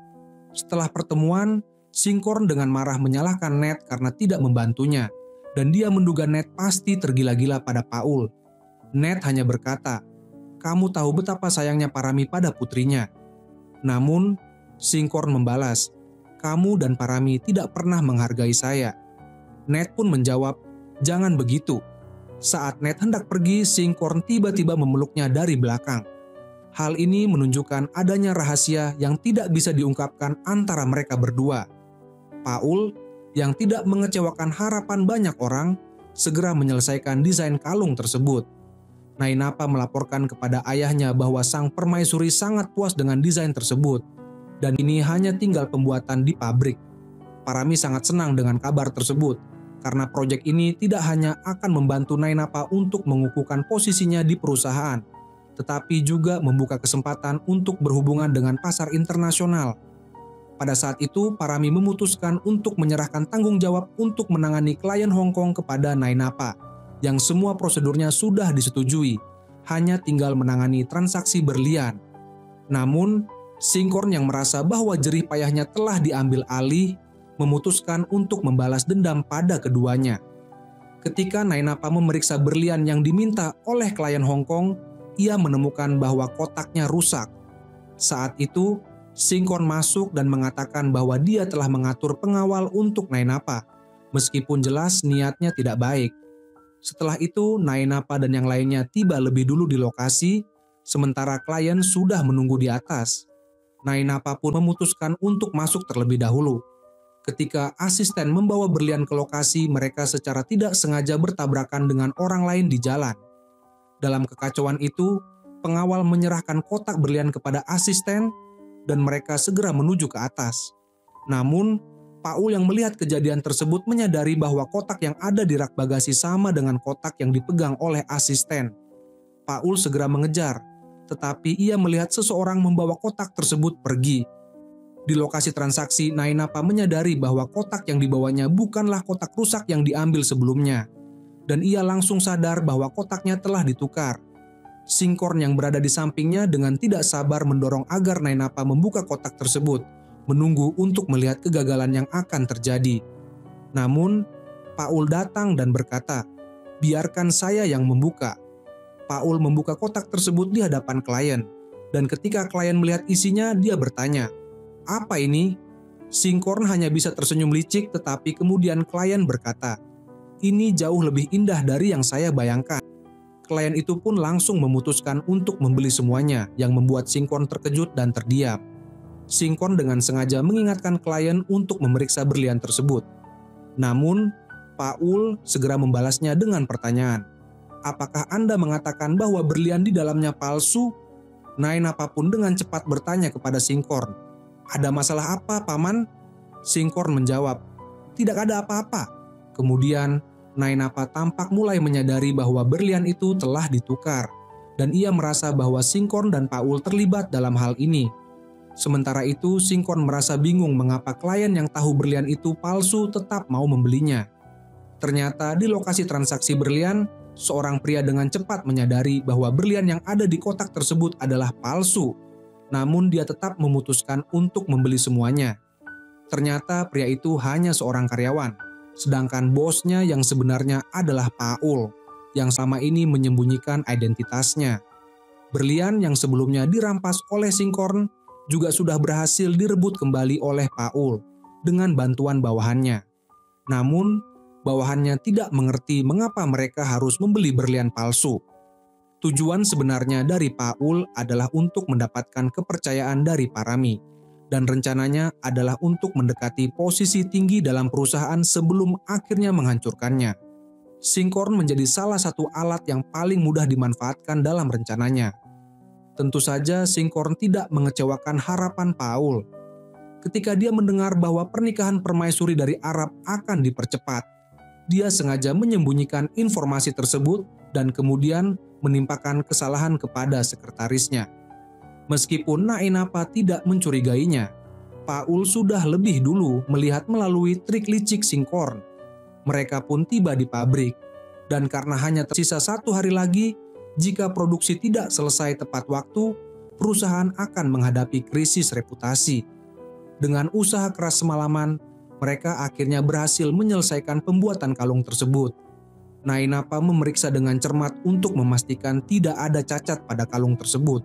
Setelah pertemuan, Sinkhorn dengan marah menyalahkan Ned karena tidak membantunya, dan dia menduga Ned pasti tergila-gila pada Paul. Ned hanya berkata, "Kamu tahu betapa sayangnya Parami pada putrinya." Namun, Singkorn membalas, "Kamu dan Parami tidak pernah menghargai saya." Ned pun menjawab, "Jangan begitu." Saat Ned hendak pergi, Singkorn tiba-tiba memeluknya dari belakang. Hal ini menunjukkan adanya rahasia yang tidak bisa diungkapkan antara mereka berdua. Paul, yang tidak mengecewakan harapan banyak orang, segera menyelesaikan desain kalung tersebut. Nainapa melaporkan kepada ayahnya bahwa sang permaisuri sangat puas dengan desain tersebut, dan ini hanya tinggal pembuatan di pabrik. Parami sangat senang dengan kabar tersebut, karena proyek ini tidak hanya akan membantu Nainapa untuk mengukuhkan posisinya di perusahaan, tetapi juga membuka kesempatan untuk berhubungan dengan pasar internasional. Pada saat itu, Parami memutuskan untuk menyerahkan tanggung jawab untuk menangani klien Hong Kong kepada Nainapa, yang semua prosedurnya sudah disetujui, hanya tinggal menangani transaksi berlian. Namun, Singkorn yang merasa bahwa jerih payahnya telah diambil alih, memutuskan untuk membalas dendam pada keduanya. Ketika Nainapa memeriksa berlian yang diminta oleh klien Hong Kong, ia menemukan bahwa kotaknya rusak. Saat itu, Singkorn masuk dan mengatakan bahwa dia telah mengatur pengawal untuk Nainapa, meskipun jelas niatnya tidak baik. Setelah itu, Nainapa dan yang lainnya tiba lebih dulu di lokasi, sementara klien sudah menunggu di atas. Nainapa pun memutuskan untuk masuk terlebih dahulu. Ketika asisten membawa berlian ke lokasi, mereka secara tidak sengaja bertabrakan dengan orang lain di jalan. Dalam kekacauan itu, pengawal menyerahkan kotak berlian kepada asisten dan mereka segera menuju ke atas. Namun, Paul yang melihat kejadian tersebut menyadari bahwa kotak yang ada di rak bagasi sama dengan kotak yang dipegang oleh asisten. Paul segera mengejar, tetapi ia melihat seseorang membawa kotak tersebut pergi. Di lokasi transaksi, Nainapa menyadari bahwa kotak yang dibawanya bukanlah kotak rusak yang diambil sebelumnya, dan ia langsung sadar bahwa kotaknya telah ditukar. Singkorn yang berada di sampingnya dengan tidak sabar mendorong agar Nainapa membuka kotak tersebut, menunggu untuk melihat kegagalan yang akan terjadi. Namun, Paul datang dan berkata, "Biarkan saya yang membuka." Paul membuka kotak tersebut di hadapan klien, dan ketika klien melihat isinya, dia bertanya, "Apa ini?" Singkorn hanya bisa tersenyum licik, tetapi kemudian klien berkata, "Ini jauh lebih indah dari yang saya bayangkan." Klien itu pun langsung memutuskan untuk membeli semuanya, yang membuat Singkorn terkejut dan terdiam. Singkorn dengan sengaja mengingatkan klien untuk memeriksa berlian tersebut. Namun, Paul segera membalasnya dengan pertanyaan, "Apakah Anda mengatakan bahwa berlian di dalamnya palsu?" Nainapa pun dengan cepat bertanya kepada Singkorn, "Ada masalah apa, Paman?" Singkorn menjawab, "Tidak ada apa-apa." Kemudian, Nainapa tampak mulai menyadari bahwa berlian itu telah ditukar, dan ia merasa bahwa Singkorn dan Paul terlibat dalam hal ini. Sementara itu, Singkorn merasa bingung mengapa klien yang tahu berlian itu palsu tetap mau membelinya. Ternyata di lokasi transaksi berlian, seorang pria dengan cepat menyadari bahwa berlian yang ada di kotak tersebut adalah palsu. Namun dia tetap memutuskan untuk membeli semuanya. Ternyata pria itu hanya seorang karyawan, sedangkan bosnya yang sebenarnya adalah Paul, yang selama ini menyembunyikan identitasnya. Berlian yang sebelumnya dirampas oleh Singkorn juga sudah berhasil direbut kembali oleh Paul dengan bantuan bawahannya. Namun, bawahannya tidak mengerti mengapa mereka harus membeli berlian palsu. Tujuan sebenarnya dari Paul adalah untuk mendapatkan kepercayaan dari Parami, dan rencananya adalah untuk mendekati posisi tinggi dalam perusahaan sebelum akhirnya menghancurkannya. Singkorn menjadi salah satu alat yang paling mudah dimanfaatkan dalam rencananya. Tentu saja Singkorn tidak mengecewakan harapan Paul. Ketika dia mendengar bahwa pernikahan permaisuri dari Arab akan dipercepat, dia sengaja menyembunyikan informasi tersebut dan kemudian menimpakan kesalahan kepada sekretarisnya. Meskipun Nainapa tidak mencurigainya, Paul sudah lebih dulu melihat melalui trik licik Singkorn. Mereka pun tiba di pabrik, dan karena hanya tersisa 1 hari lagi, jika produksi tidak selesai tepat waktu, perusahaan akan menghadapi krisis reputasi. Dengan usaha keras semalaman, mereka akhirnya berhasil menyelesaikan pembuatan kalung tersebut. Nainapa memeriksa dengan cermat untuk memastikan tidak ada cacat pada kalung tersebut.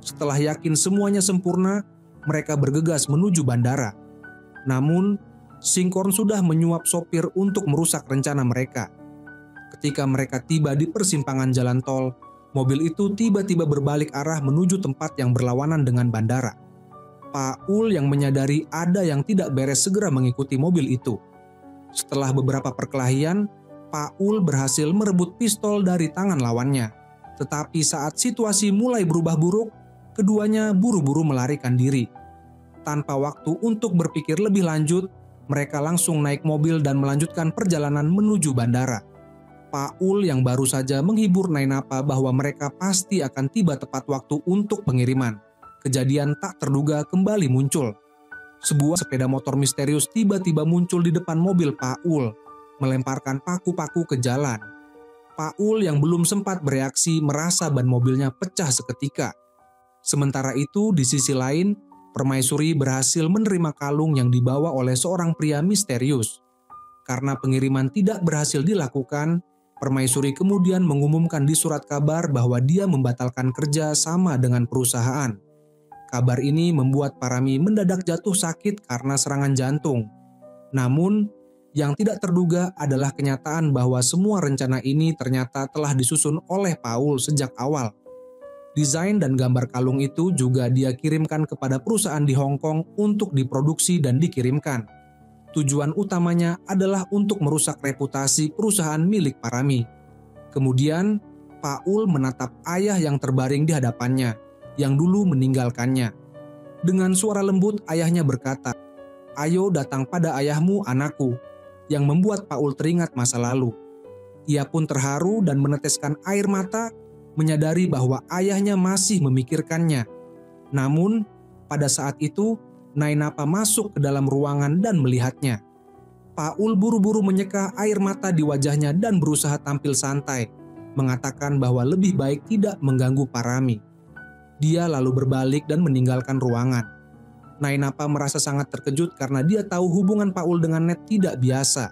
Setelah yakin semuanya sempurna, mereka bergegas menuju bandara. Namun, Singkorn sudah menyuap sopir untuk merusak rencana mereka. Ketika mereka tiba di persimpangan jalan tol, mobil itu tiba-tiba berbalik arah menuju tempat yang berlawanan dengan bandara. Paul yang menyadari ada yang tidak beres segera mengikuti mobil itu. Setelah beberapa perkelahian, Paul berhasil merebut pistol dari tangan lawannya. Tetapi saat situasi mulai berubah buruk, keduanya buru-buru melarikan diri. Tanpa waktu untuk berpikir lebih lanjut, mereka langsung naik mobil dan melanjutkan perjalanan menuju bandara. Paul yang baru saja menghibur Nainapa bahwa mereka pasti akan tiba tepat waktu untuk pengiriman. Kejadian tak terduga kembali muncul. Sebuah sepeda motor misterius tiba-tiba muncul di depan mobil Paul, melemparkan paku-paku ke jalan. Paul yang belum sempat bereaksi merasa ban mobilnya pecah seketika. Sementara itu, di sisi lain, permaisuri berhasil menerima kalung yang dibawa oleh seorang pria misterius. Karena pengiriman tidak berhasil dilakukan, permaisuri kemudian mengumumkan di surat kabar bahwa dia membatalkan kerja sama dengan perusahaan. Kabar ini membuat Parami mendadak jatuh sakit karena serangan jantung. Namun, yang tidak terduga adalah kenyataan bahwa semua rencana ini ternyata telah disusun oleh Paul sejak awal. Desain dan gambar kalung itu juga dia kirimkan kepada perusahaan di Hong Kong untuk diproduksi dan dikirimkan. Tujuan utamanya adalah untuk merusak reputasi perusahaan milik Parami. Kemudian, Paul menatap ayah yang terbaring di hadapannya, yang dulu meninggalkannya. Dengan suara lembut, ayahnya berkata, "Ayo datang pada ayahmu, anakku," yang membuat Paul teringat masa lalu. Ia pun terharu dan meneteskan air mata, menyadari bahwa ayahnya masih memikirkannya. Namun, pada saat itu, Nainapa masuk ke dalam ruangan dan melihatnya. Paul buru-buru menyeka air mata di wajahnya dan berusaha tampil santai, mengatakan bahwa lebih baik tidak mengganggu Parami. Dia lalu berbalik dan meninggalkan ruangan. Nainapa merasa sangat terkejut karena dia tahu hubungan Paul dengan Ned tidak biasa.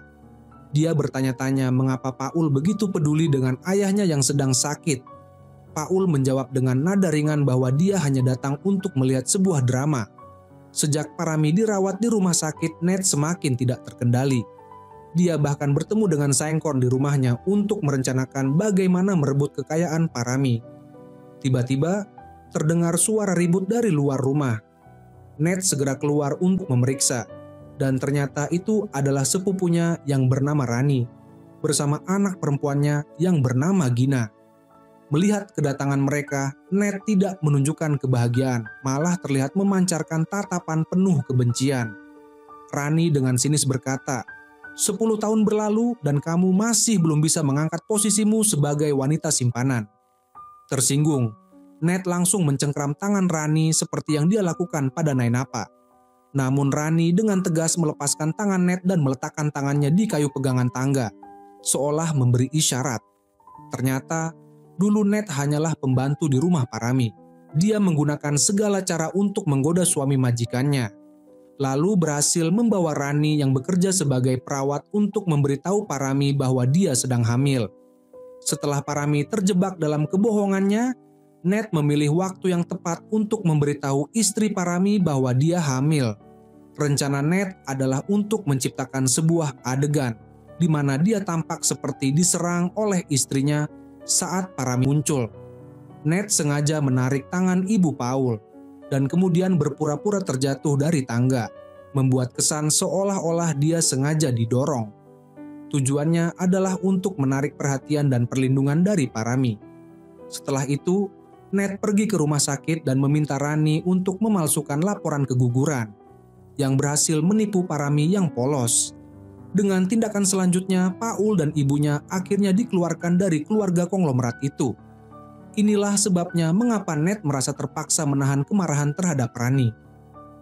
Dia bertanya-tanya mengapa Paul begitu peduli dengan ayahnya yang sedang sakit. Paul menjawab dengan nada ringan bahwa dia hanya datang untuk melihat sebuah drama. Sejak Parami dirawat di rumah sakit, Ned semakin tidak terkendali. Dia bahkan bertemu dengan Singkorn di rumahnya untuk merencanakan bagaimana merebut kekayaan Parami. Tiba-tiba, terdengar suara ribut dari luar rumah. Ned segera keluar untuk memeriksa, dan ternyata itu adalah sepupunya yang bernama Rani, bersama anak perempuannya yang bernama Gina. Melihat kedatangan mereka, Ned tidak menunjukkan kebahagiaan, malah terlihat memancarkan tatapan penuh kebencian. Rani dengan sinis berkata, 10 tahun berlalu dan kamu masih belum bisa mengangkat posisimu sebagai wanita simpanan. Tersinggung, Ned langsung mencengkram tangan Rani seperti yang dia lakukan pada Nainapa. Namun Rani dengan tegas melepaskan tangan Ned dan meletakkan tangannya di kayu pegangan tangga, seolah memberi isyarat. Ternyata, dulu Ned hanyalah pembantu di rumah Parami. Dia menggunakan segala cara untuk menggoda suami majikannya. Lalu berhasil membawa Rani yang bekerja sebagai perawat untuk memberitahu Parami bahwa dia sedang hamil. Setelah Parami terjebak dalam kebohongannya, Ned memilih waktu yang tepat untuk memberitahu istri Parami bahwa dia hamil. Rencana Ned adalah untuk menciptakan sebuah adegan di mana dia tampak seperti diserang oleh istrinya saat Parami muncul. Ned sengaja menarik tangan ibu Paul dan kemudian berpura-pura terjatuh dari tangga, membuat kesan seolah-olah dia sengaja didorong. Tujuannya adalah untuk menarik perhatian dan perlindungan dari Parami. Setelah itu, Ned pergi ke rumah sakit dan meminta Rani untuk memalsukan laporan keguguran, yang berhasil menipu Parami yang polos. Dengan tindakan selanjutnya, Paul dan ibunya akhirnya dikeluarkan dari keluarga konglomerat itu. Inilah sebabnya mengapa Ned merasa terpaksa menahan kemarahan terhadap Rani.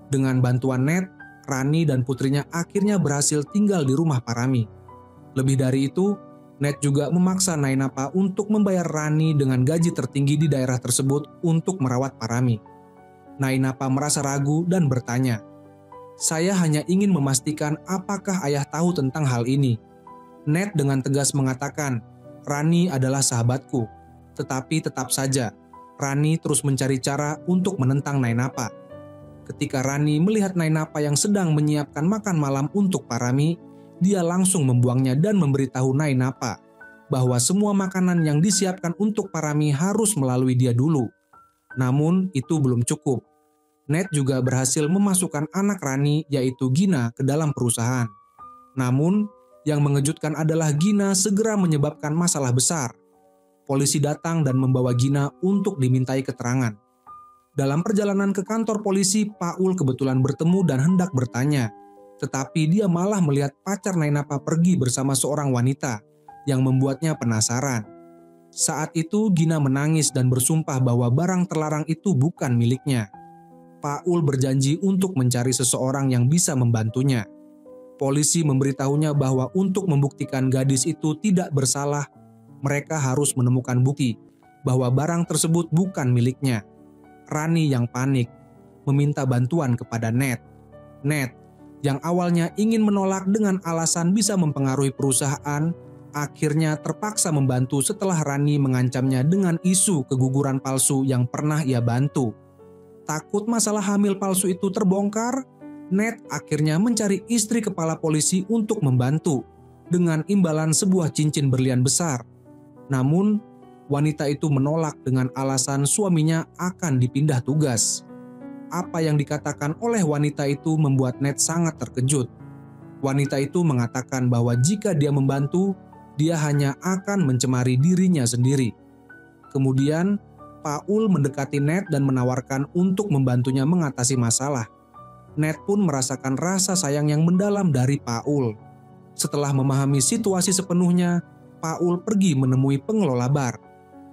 Dengan bantuan Ned, Rani dan putrinya akhirnya berhasil tinggal di rumah Parami. Lebih dari itu, Ned juga memaksa Nainapa untuk membayar Rani dengan gaji tertinggi di daerah tersebut untuk merawat Parami. Nainapa merasa ragu dan bertanya, "Saya hanya ingin memastikan apakah ayah tahu tentang hal ini." Ned dengan tegas mengatakan, "Rani adalah sahabatku." Tetapi tetap saja, Rani terus mencari cara untuk menentang Nainapa. Ketika Rani melihat Nainapa yang sedang menyiapkan makan malam untuk Parami, dia langsung membuangnya dan memberitahu Nainapa bahwa semua makanan yang disiapkan untuk Parami harus melalui dia dulu. Namun itu belum cukup. Ned juga berhasil memasukkan anak Rani yaitu Gina ke dalam perusahaan. Namun yang mengejutkan adalah Gina segera menyebabkan masalah besar. Polisi datang dan membawa Gina untuk dimintai keterangan. Dalam perjalanan ke kantor polisi, Paul kebetulan bertemu dan hendak bertanya. Tetapi dia malah melihat pacar Nainapa pergi bersama seorang wanita yang membuatnya penasaran. Saat itu Gina menangis dan bersumpah bahwa barang terlarang itu bukan miliknya. Paul berjanji untuk mencari seseorang yang bisa membantunya. Polisi memberitahunya bahwa untuk membuktikan gadis itu tidak bersalah, mereka harus menemukan bukti bahwa barang tersebut bukan miliknya. Rani yang panik meminta bantuan kepada Ned. Ned yang awalnya ingin menolak dengan alasan bisa mempengaruhi perusahaan, akhirnya terpaksa membantu setelah Rani mengancamnya dengan isu keguguran palsu yang pernah ia bantu. Takut masalah hamil palsu itu terbongkar, Ned akhirnya mencari istri kepala polisi untuk membantu dengan imbalan sebuah cincin berlian besar. Namun, wanita itu menolak dengan alasan suaminya akan dipindah tugas. Apa yang dikatakan oleh wanita itu membuat Ned sangat terkejut. Wanita itu mengatakan bahwa jika dia membantu, dia hanya akan mencemari dirinya sendiri. Kemudian, Paul mendekati Ned dan menawarkan untuk membantunya mengatasi masalah. Ned pun merasakan rasa sayang yang mendalam dari Paul. Setelah memahami situasi sepenuhnya, Paul pergi menemui pengelola bar.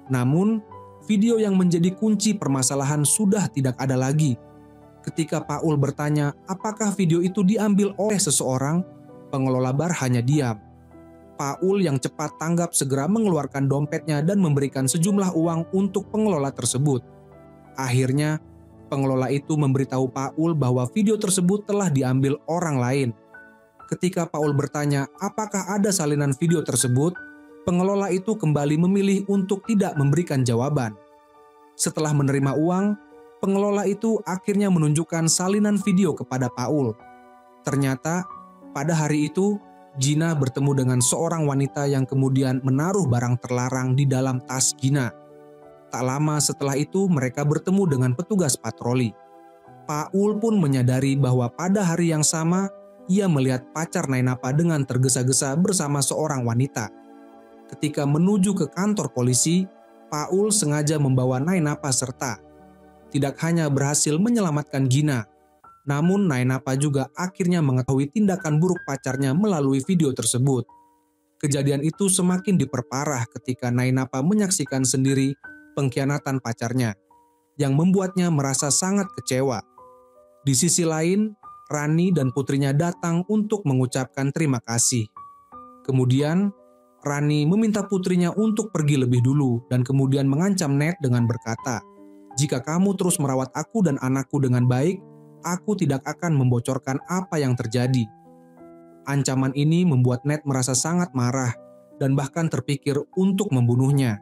Namun, video yang menjadi kunci permasalahan sudah tidak ada lagi. Ketika Paul bertanya apakah video itu diambil oleh seseorang, pengelola bar hanya diam. Paul yang cepat tanggap segera mengeluarkan dompetnya dan memberikan sejumlah uang untuk pengelola tersebut. Akhirnya, pengelola itu memberitahu Paul bahwa video tersebut telah diambil orang lain. Ketika Paul bertanya apakah ada salinan video tersebut, pengelola itu kembali memilih untuk tidak memberikan jawaban. Setelah menerima uang, pengelola itu akhirnya menunjukkan salinan video kepada Paul. Ternyata, pada hari itu, Gina bertemu dengan seorang wanita yang kemudian menaruh barang terlarang di dalam tas Gina. Tak lama setelah itu mereka bertemu dengan petugas patroli. Paul pun menyadari bahwa pada hari yang sama ia melihat pacar Nainapa dengan tergesa-gesa bersama seorang wanita. Ketika menuju ke kantor polisi, Paul sengaja membawa Nainapa serta. Tidak hanya berhasil menyelamatkan Gina, namun Nainapa juga akhirnya mengetahui tindakan buruk pacarnya melalui video tersebut. Kejadian itu semakin diperparah ketika Nainapa menyaksikan sendiri pengkhianatan pacarnya, yang membuatnya merasa sangat kecewa. Di sisi lain, Rani dan putrinya datang untuk mengucapkan terima kasih. Kemudian, Rani meminta putrinya untuk pergi lebih dulu dan kemudian mengancam Ned dengan berkata, "Jika kamu terus merawat aku dan anakku dengan baik, aku tidak akan membocorkan apa yang terjadi." Ancaman ini membuat Ned merasa sangat marah dan bahkan terpikir untuk membunuhnya.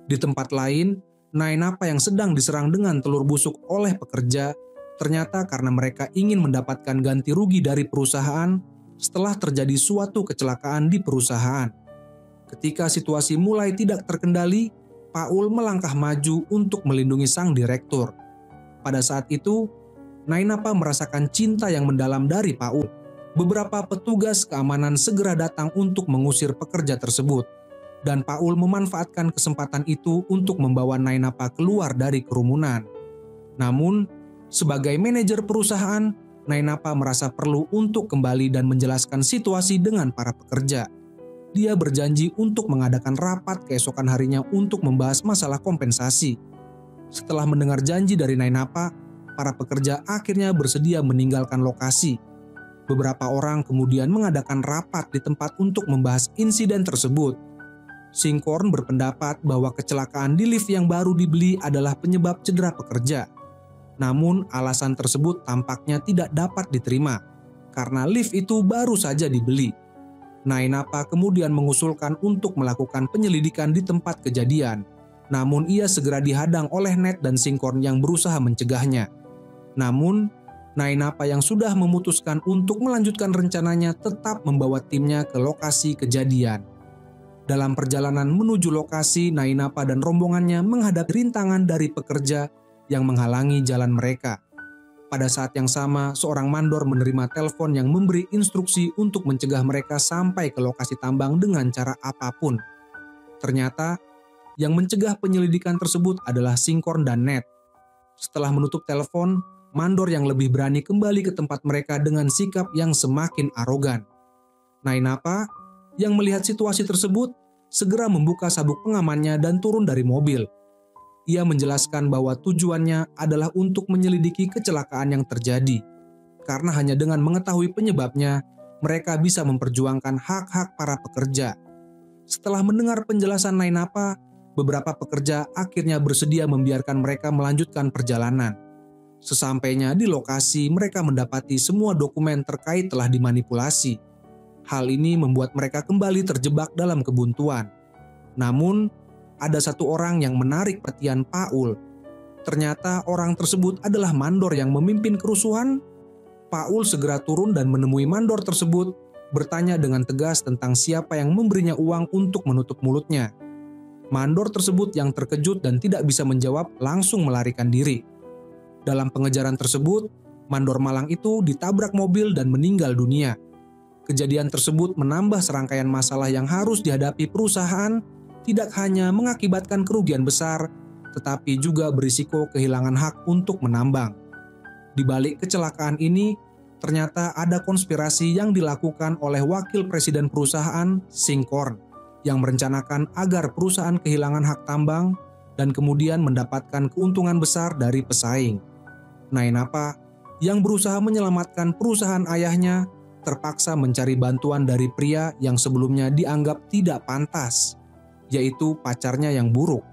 Di tempat lain, Nainapa yang sedang diserang dengan telur busuk oleh pekerja, ternyata karena mereka ingin mendapatkan ganti rugi dari perusahaan setelah terjadi suatu kecelakaan di perusahaan. Ketika situasi mulai tidak terkendali, Paul melangkah maju untuk melindungi sang direktur. Pada saat itu, Nainapa merasakan cinta yang mendalam dari Paul. Beberapa petugas keamanan segera datang untuk mengusir pekerja tersebut, dan Paul memanfaatkan kesempatan itu untuk membawa Nainapa keluar dari kerumunan. Namun, sebagai manajer perusahaan, Nainapa merasa perlu untuk kembali dan menjelaskan situasi dengan para pekerja. Dia berjanji untuk mengadakan rapat keesokan harinya untuk membahas masalah kompensasi. Setelah mendengar janji dari Nainapa, para pekerja akhirnya bersedia meninggalkan lokasi. Beberapa orang kemudian mengadakan rapat di tempat untuk membahas insiden tersebut. Sinkhorn berpendapat bahwa kecelakaan di lift yang baru dibeli adalah penyebab cedera pekerja. Namun alasan tersebut tampaknya tidak dapat diterima, karena lift itu baru saja dibeli. Nainapa kemudian mengusulkan untuk melakukan penyelidikan di tempat kejadian, namun ia segera dihadang oleh Ned dan Sinkhorn yang berusaha mencegahnya. Namun, Nainapa yang sudah memutuskan untuk melanjutkan rencananya tetap membawa timnya ke lokasi kejadian. Dalam perjalanan menuju lokasi, Nainapa dan rombongannya menghadapi rintangan dari pekerja yang menghalangi jalan mereka. Pada saat yang sama, seorang mandor menerima telepon yang memberi instruksi untuk mencegah mereka sampai ke lokasi tambang dengan cara apapun. Ternyata, yang mencegah penyelidikan tersebut adalah Sinkorn dan Ned. Setelah menutup telepon, mandor yang lebih berani kembali ke tempat mereka dengan sikap yang semakin arogan. Nainapa, yang melihat situasi tersebut, segera membuka sabuk pengamannya dan turun dari mobil. Ia menjelaskan bahwa tujuannya adalah untuk menyelidiki kecelakaan yang terjadi. Karena hanya dengan mengetahui penyebabnya, mereka bisa memperjuangkan hak-hak para pekerja. Setelah mendengar penjelasan Nainapa, beberapa pekerja akhirnya bersedia membiarkan mereka melanjutkan perjalanan. Sesampainya di lokasi, mereka mendapati semua dokumen terkait telah dimanipulasi. Hal ini membuat mereka kembali terjebak dalam kebuntuan. Namun, ada satu orang yang menarik perhatian Paul. Ternyata orang tersebut adalah mandor yang memimpin kerusuhan. Paul segera turun dan menemui mandor tersebut, bertanya dengan tegas tentang siapa yang memberinya uang untuk menutup mulutnya. Mandor tersebut yang terkejut dan tidak bisa menjawab langsung melarikan diri. Dalam pengejaran tersebut, mandor malang itu ditabrak mobil dan meninggal dunia. Kejadian tersebut menambah serangkaian masalah yang harus dihadapi perusahaan, tidak hanya mengakibatkan kerugian besar, tetapi juga berisiko kehilangan hak untuk menambang. Di balik kecelakaan ini, ternyata ada konspirasi yang dilakukan oleh wakil presiden perusahaan, Sinkorn, yang merencanakan agar perusahaan kehilangan hak tambang dan kemudian mendapatkan keuntungan besar dari pesaing. Nainapa, yang berusaha menyelamatkan perusahaan ayahnya, terpaksa mencari bantuan dari pria yang sebelumnya dianggap tidak pantas, yaitu pacarnya yang buruk.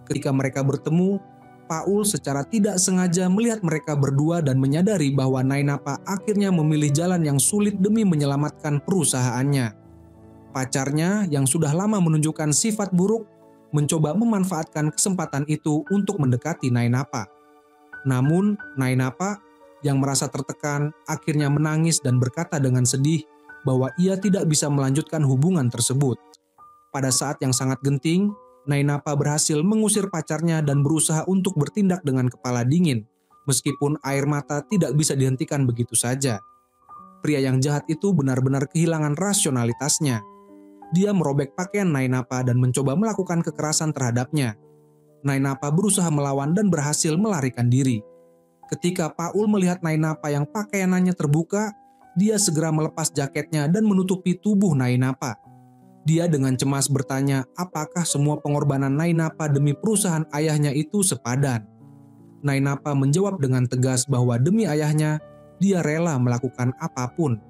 Ketika mereka bertemu, Paul secara tidak sengaja melihat mereka berdua dan menyadari bahwa Nainapa akhirnya memilih jalan yang sulit demi menyelamatkan perusahaannya. Pacarnya yang sudah lama menunjukkan sifat buruk, mencoba memanfaatkan kesempatan itu untuk mendekati Nainapa. Namun, Nainapa yang merasa tertekan akhirnya menangis dan berkata dengan sedih bahwa ia tidak bisa melanjutkan hubungan tersebut. Pada saat yang sangat genting, Nainapa berhasil mengusir pacarnya dan berusaha untuk bertindak dengan kepala dingin, meskipun air mata tidak bisa dihentikan begitu saja. Pria yang jahat itu benar-benar kehilangan rasionalitasnya. Dia merobek pakaian Nainapa dan mencoba melakukan kekerasan terhadapnya. Nainapa berusaha melawan dan berhasil melarikan diri. Ketika Paul melihat Nainapa yang pakaiannya terbuka, dia segera melepas jaketnya dan menutupi tubuh Nainapa. Dia dengan cemas bertanya apakah semua pengorbanan Nainapa demi perusahaan ayahnya itu sepadan. Nainapa menjawab dengan tegas bahwa demi ayahnya, dia rela melakukan apapun.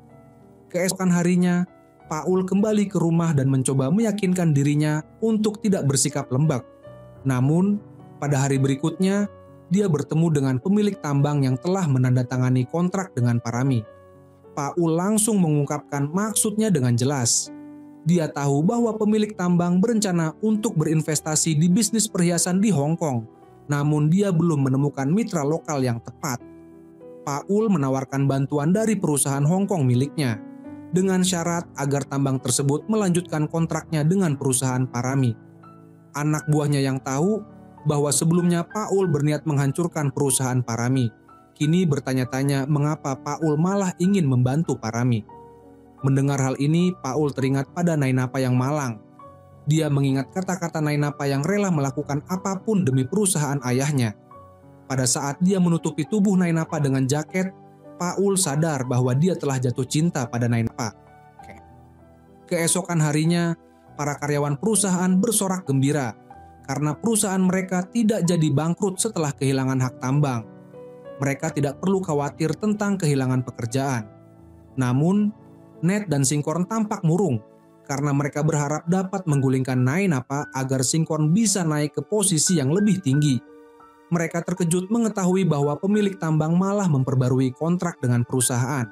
Keesokan harinya, Paul kembali ke rumah dan mencoba meyakinkan dirinya untuk tidak bersikap lembab. Namun, pada hari berikutnya, dia bertemu dengan pemilik tambang yang telah menandatangani kontrak dengan Parami. Paul langsung mengungkapkan maksudnya dengan jelas. Dia tahu bahwa pemilik tambang berencana untuk berinvestasi di bisnis perhiasan di Hong Kong, namun dia belum menemukan mitra lokal yang tepat. Paul menawarkan bantuan dari perusahaan Hong Kong miliknya, dengan syarat agar tambang tersebut melanjutkan kontraknya dengan perusahaan Parami. Anak buahnya yang tahu bahwa sebelumnya Paul berniat menghancurkan perusahaan Parami, kini bertanya-tanya mengapa Paul malah ingin membantu Parami. Mendengar hal ini, Paul teringat pada Nainapa yang malang. Dia mengingat kata-kata Nainapa yang rela melakukan apapun demi perusahaan ayahnya. Pada saat dia menutupi tubuh Nainapa dengan jaket, Paul sadar bahwa dia telah jatuh cinta pada Nainapa. Keesokan harinya, para karyawan perusahaan bersorak gembira karena perusahaan mereka tidak jadi bangkrut setelah kehilangan hak tambang. Mereka tidak perlu khawatir tentang kehilangan pekerjaan. Namun, Ned dan Sinkorn tampak murung karena mereka berharap dapat menggulingkan Nainapa agar Sinkorn bisa naik ke posisi yang lebih tinggi. Mereka terkejut mengetahui bahwa pemilik tambang malah memperbarui kontrak dengan perusahaan.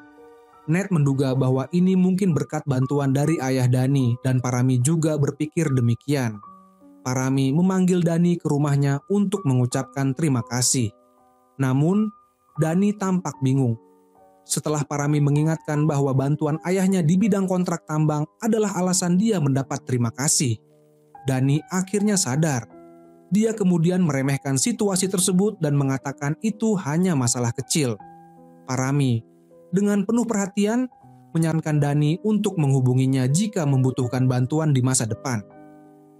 Ned menduga bahwa ini mungkin berkat bantuan dari ayah Dani dan Parami juga berpikir demikian. Parami memanggil Dani ke rumahnya untuk mengucapkan terima kasih. Namun, Dani tampak bingung. Setelah Parami mengingatkan bahwa bantuan ayahnya di bidang kontrak tambang adalah alasan dia mendapat terima kasih, Dani akhirnya sadar. Dia kemudian meremehkan situasi tersebut dan mengatakan itu hanya masalah kecil. Parami, dengan penuh perhatian, menyarankan Dani untuk menghubunginya jika membutuhkan bantuan di masa depan.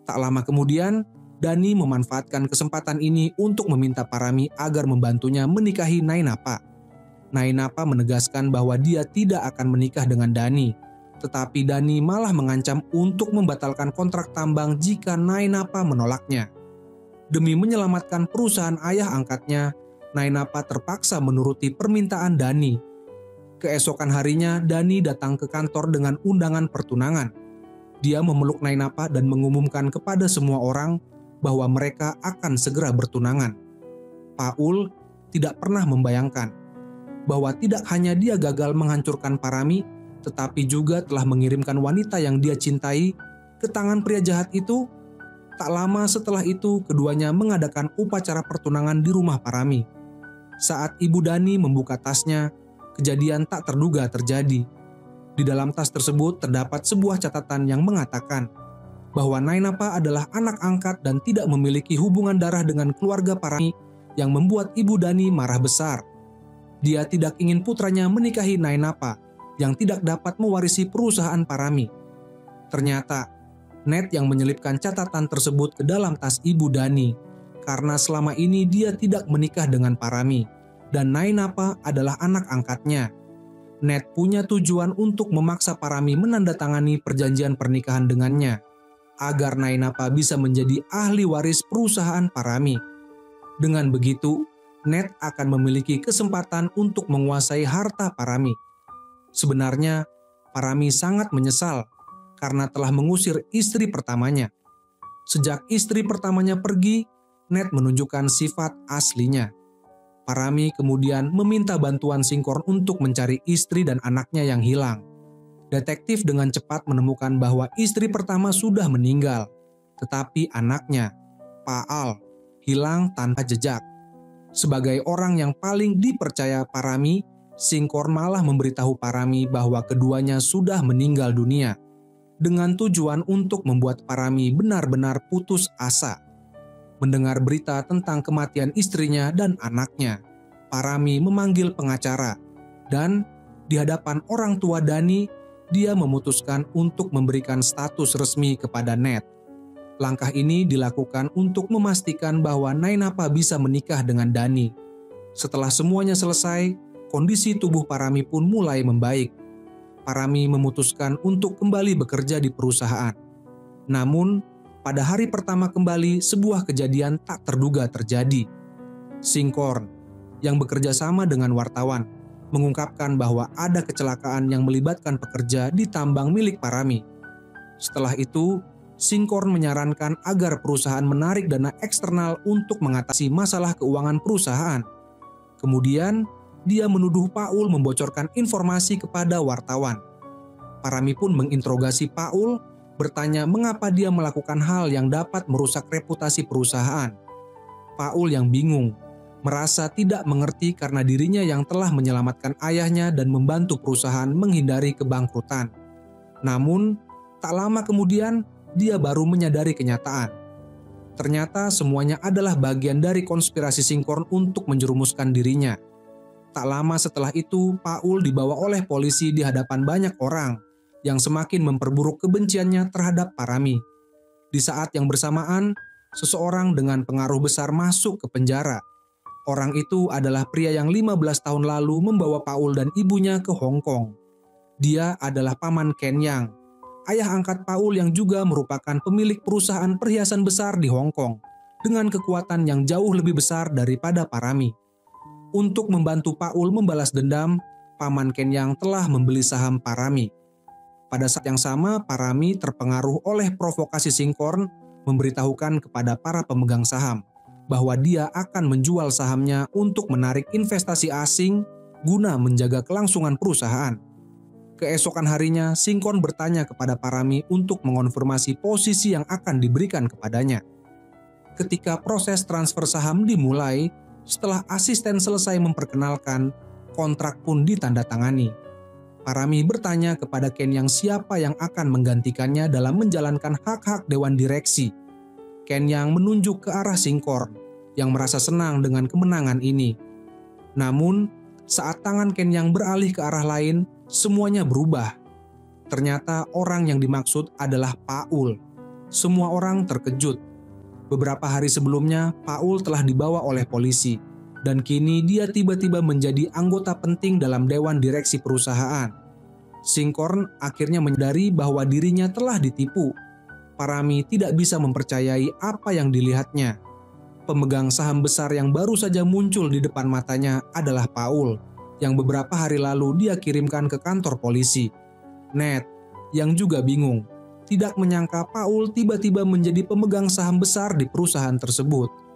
Tak lama kemudian, Dani memanfaatkan kesempatan ini untuk meminta Parami agar membantunya menikahi Nainapa. Nainapa menegaskan bahwa dia tidak akan menikah dengan Dani, tetapi Dani malah mengancam untuk membatalkan kontrak tambang jika Nainapa menolaknya. Demi menyelamatkan perusahaan ayah angkatnya, Nainapa terpaksa menuruti permintaan Dani. Keesokan harinya, Dani datang ke kantor dengan undangan pertunangan. Dia memeluk Nainapa dan mengumumkan kepada semua orang bahwa mereka akan segera bertunangan. Paul tidak pernah membayangkan bahwa tidak hanya dia gagal menghancurkan Parami, tetapi juga telah mengirimkan wanita yang dia cintai ke tangan pria jahat itu. Tak lama setelah itu, keduanya mengadakan upacara pertunangan di rumah Parami. Saat ibu Dani membuka tasnya, kejadian tak terduga terjadi. Di dalam tas tersebut terdapat sebuah catatan yang mengatakan bahwa Nainapa adalah anak angkat dan tidak memiliki hubungan darah dengan keluarga Parami, yang membuat ibu Dani marah besar. Dia tidak ingin putranya menikahi Nainapa yang tidak dapat mewarisi perusahaan Parami. Ternyata, Ned yang menyelipkan catatan tersebut ke dalam tas ibu Dani karena selama ini dia tidak menikah dengan Parami dan Nainapa adalah anak angkatnya. Ned punya tujuan untuk memaksa Parami menandatangani perjanjian pernikahan dengannya agar Nainapa bisa menjadi ahli waris perusahaan Parami. Dengan begitu, Ned akan memiliki kesempatan untuk menguasai harta Parami. Sebenarnya, Parami sangat menyesal karena telah mengusir istri pertamanya. Sejak istri pertamanya pergi, Ned menunjukkan sifat aslinya. Parami kemudian meminta bantuan Singkorn untuk mencari istri dan anaknya yang hilang. Detektif dengan cepat menemukan bahwa istri pertama sudah meninggal, tetapi anaknya, Paal, hilang tanpa jejak. Sebagai orang yang paling dipercaya Parami, Singkorn malah memberitahu Parami bahwa keduanya sudah meninggal dunia, dengan tujuan untuk membuat Parami benar-benar putus asa. Mendengar berita tentang kematian istrinya dan anaknya, Parami memanggil pengacara, dan di hadapan orang tua Dani, dia memutuskan untuk memberikan status resmi kepada Ned. Langkah ini dilakukan untuk memastikan bahwa Nainapa bisa menikah dengan Dani. Setelah semuanya selesai, kondisi tubuh Parami pun mulai membaik. Parami memutuskan untuk kembali bekerja di perusahaan. Namun, pada hari pertama kembali, sebuah kejadian tak terduga terjadi. Singkorn, yang bekerja sama dengan wartawan, mengungkapkan bahwa ada kecelakaan yang melibatkan pekerja di tambang milik Parami. Setelah itu, Singkorn menyarankan agar perusahaan menarik dana eksternal untuk mengatasi masalah keuangan perusahaan. Kemudian, dia menuduh Paul membocorkan informasi kepada wartawan. Parami pun menginterogasi Paul, bertanya mengapa dia melakukan hal yang dapat merusak reputasi perusahaan. Paul yang bingung, merasa tidak mengerti karena dirinya yang telah menyelamatkan ayahnya dan membantu perusahaan menghindari kebangkrutan. Namun, tak lama kemudian, dia baru menyadari kenyataan. Ternyata semuanya adalah bagian dari konspirasi Singkorn untuk menjerumuskan dirinya. Tak lama setelah itu, Paul dibawa oleh polisi di hadapan banyak orang yang semakin memperburuk kebenciannya terhadap Parami. Di saat yang bersamaan, seseorang dengan pengaruh besar masuk ke penjara. Orang itu adalah pria yang 15 tahun lalu membawa Paul dan ibunya ke Hong Kong. Dia adalah paman Ken Yang, ayah angkat Paul yang juga merupakan pemilik perusahaan perhiasan besar di Hong Kong, dengan kekuatan yang jauh lebih besar daripada Parami. Untuk membantu Paul membalas dendam, paman Ken Yang telah membeli saham Parami. Pada saat yang sama, Parami terpengaruh oleh provokasi Singkorn memberitahukan kepada para pemegang saham bahwa dia akan menjual sahamnya untuk menarik investasi asing guna menjaga kelangsungan perusahaan. Keesokan harinya, Singkorn bertanya kepada Parami untuk mengonfirmasi posisi yang akan diberikan kepadanya. Ketika proses transfer saham dimulai, Setelah asisten selesai memperkenalkan, kontrak pun ditandatangani. Parami bertanya kepada Ken Yang siapa yang akan menggantikannya dalam menjalankan hak-hak dewan direksi. Ken Yang menunjuk ke arah Singkorn yang merasa senang dengan kemenangan ini. Namun, saat tangan Ken Yang beralih ke arah lain, semuanya berubah. Ternyata orang yang dimaksud adalah Paul. Semua orang terkejut. Beberapa hari sebelumnya, Paul telah dibawa oleh polisi, dan kini dia tiba-tiba menjadi anggota penting dalam dewan direksi perusahaan. Singkorn akhirnya menyadari bahwa dirinya telah ditipu. Parami tidak bisa mempercayai apa yang dilihatnya. Pemegang saham besar yang baru saja muncul di depan matanya adalah Paul, yang beberapa hari lalu dia kirimkan ke kantor polisi. Ned, yang juga bingung, tidak menyangka Paul tiba-tiba menjadi pemegang saham besar di perusahaan tersebut.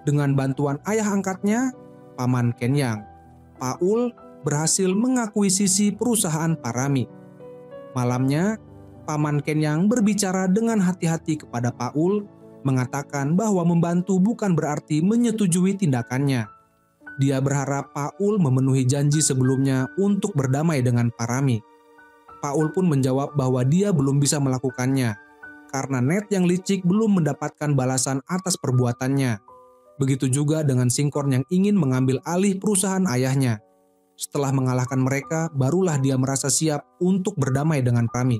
Dengan bantuan ayah angkatnya, Paman Ken Yang, Paul berhasil mengakuisisi perusahaan Parami. Malamnya, Paman Ken Yang berbicara dengan hati-hati kepada Paul, mengatakan bahwa membantu bukan berarti menyetujui tindakannya. Dia berharap Paul memenuhi janji sebelumnya untuk berdamai dengan Parami. Paul pun menjawab bahwa dia belum bisa melakukannya, karena Ned yang licik belum mendapatkan balasan atas perbuatannya. Begitu juga dengan Singkorn yang ingin mengambil alih perusahaan ayahnya. Setelah mengalahkan mereka, barulah dia merasa siap untuk berdamai dengan Parami.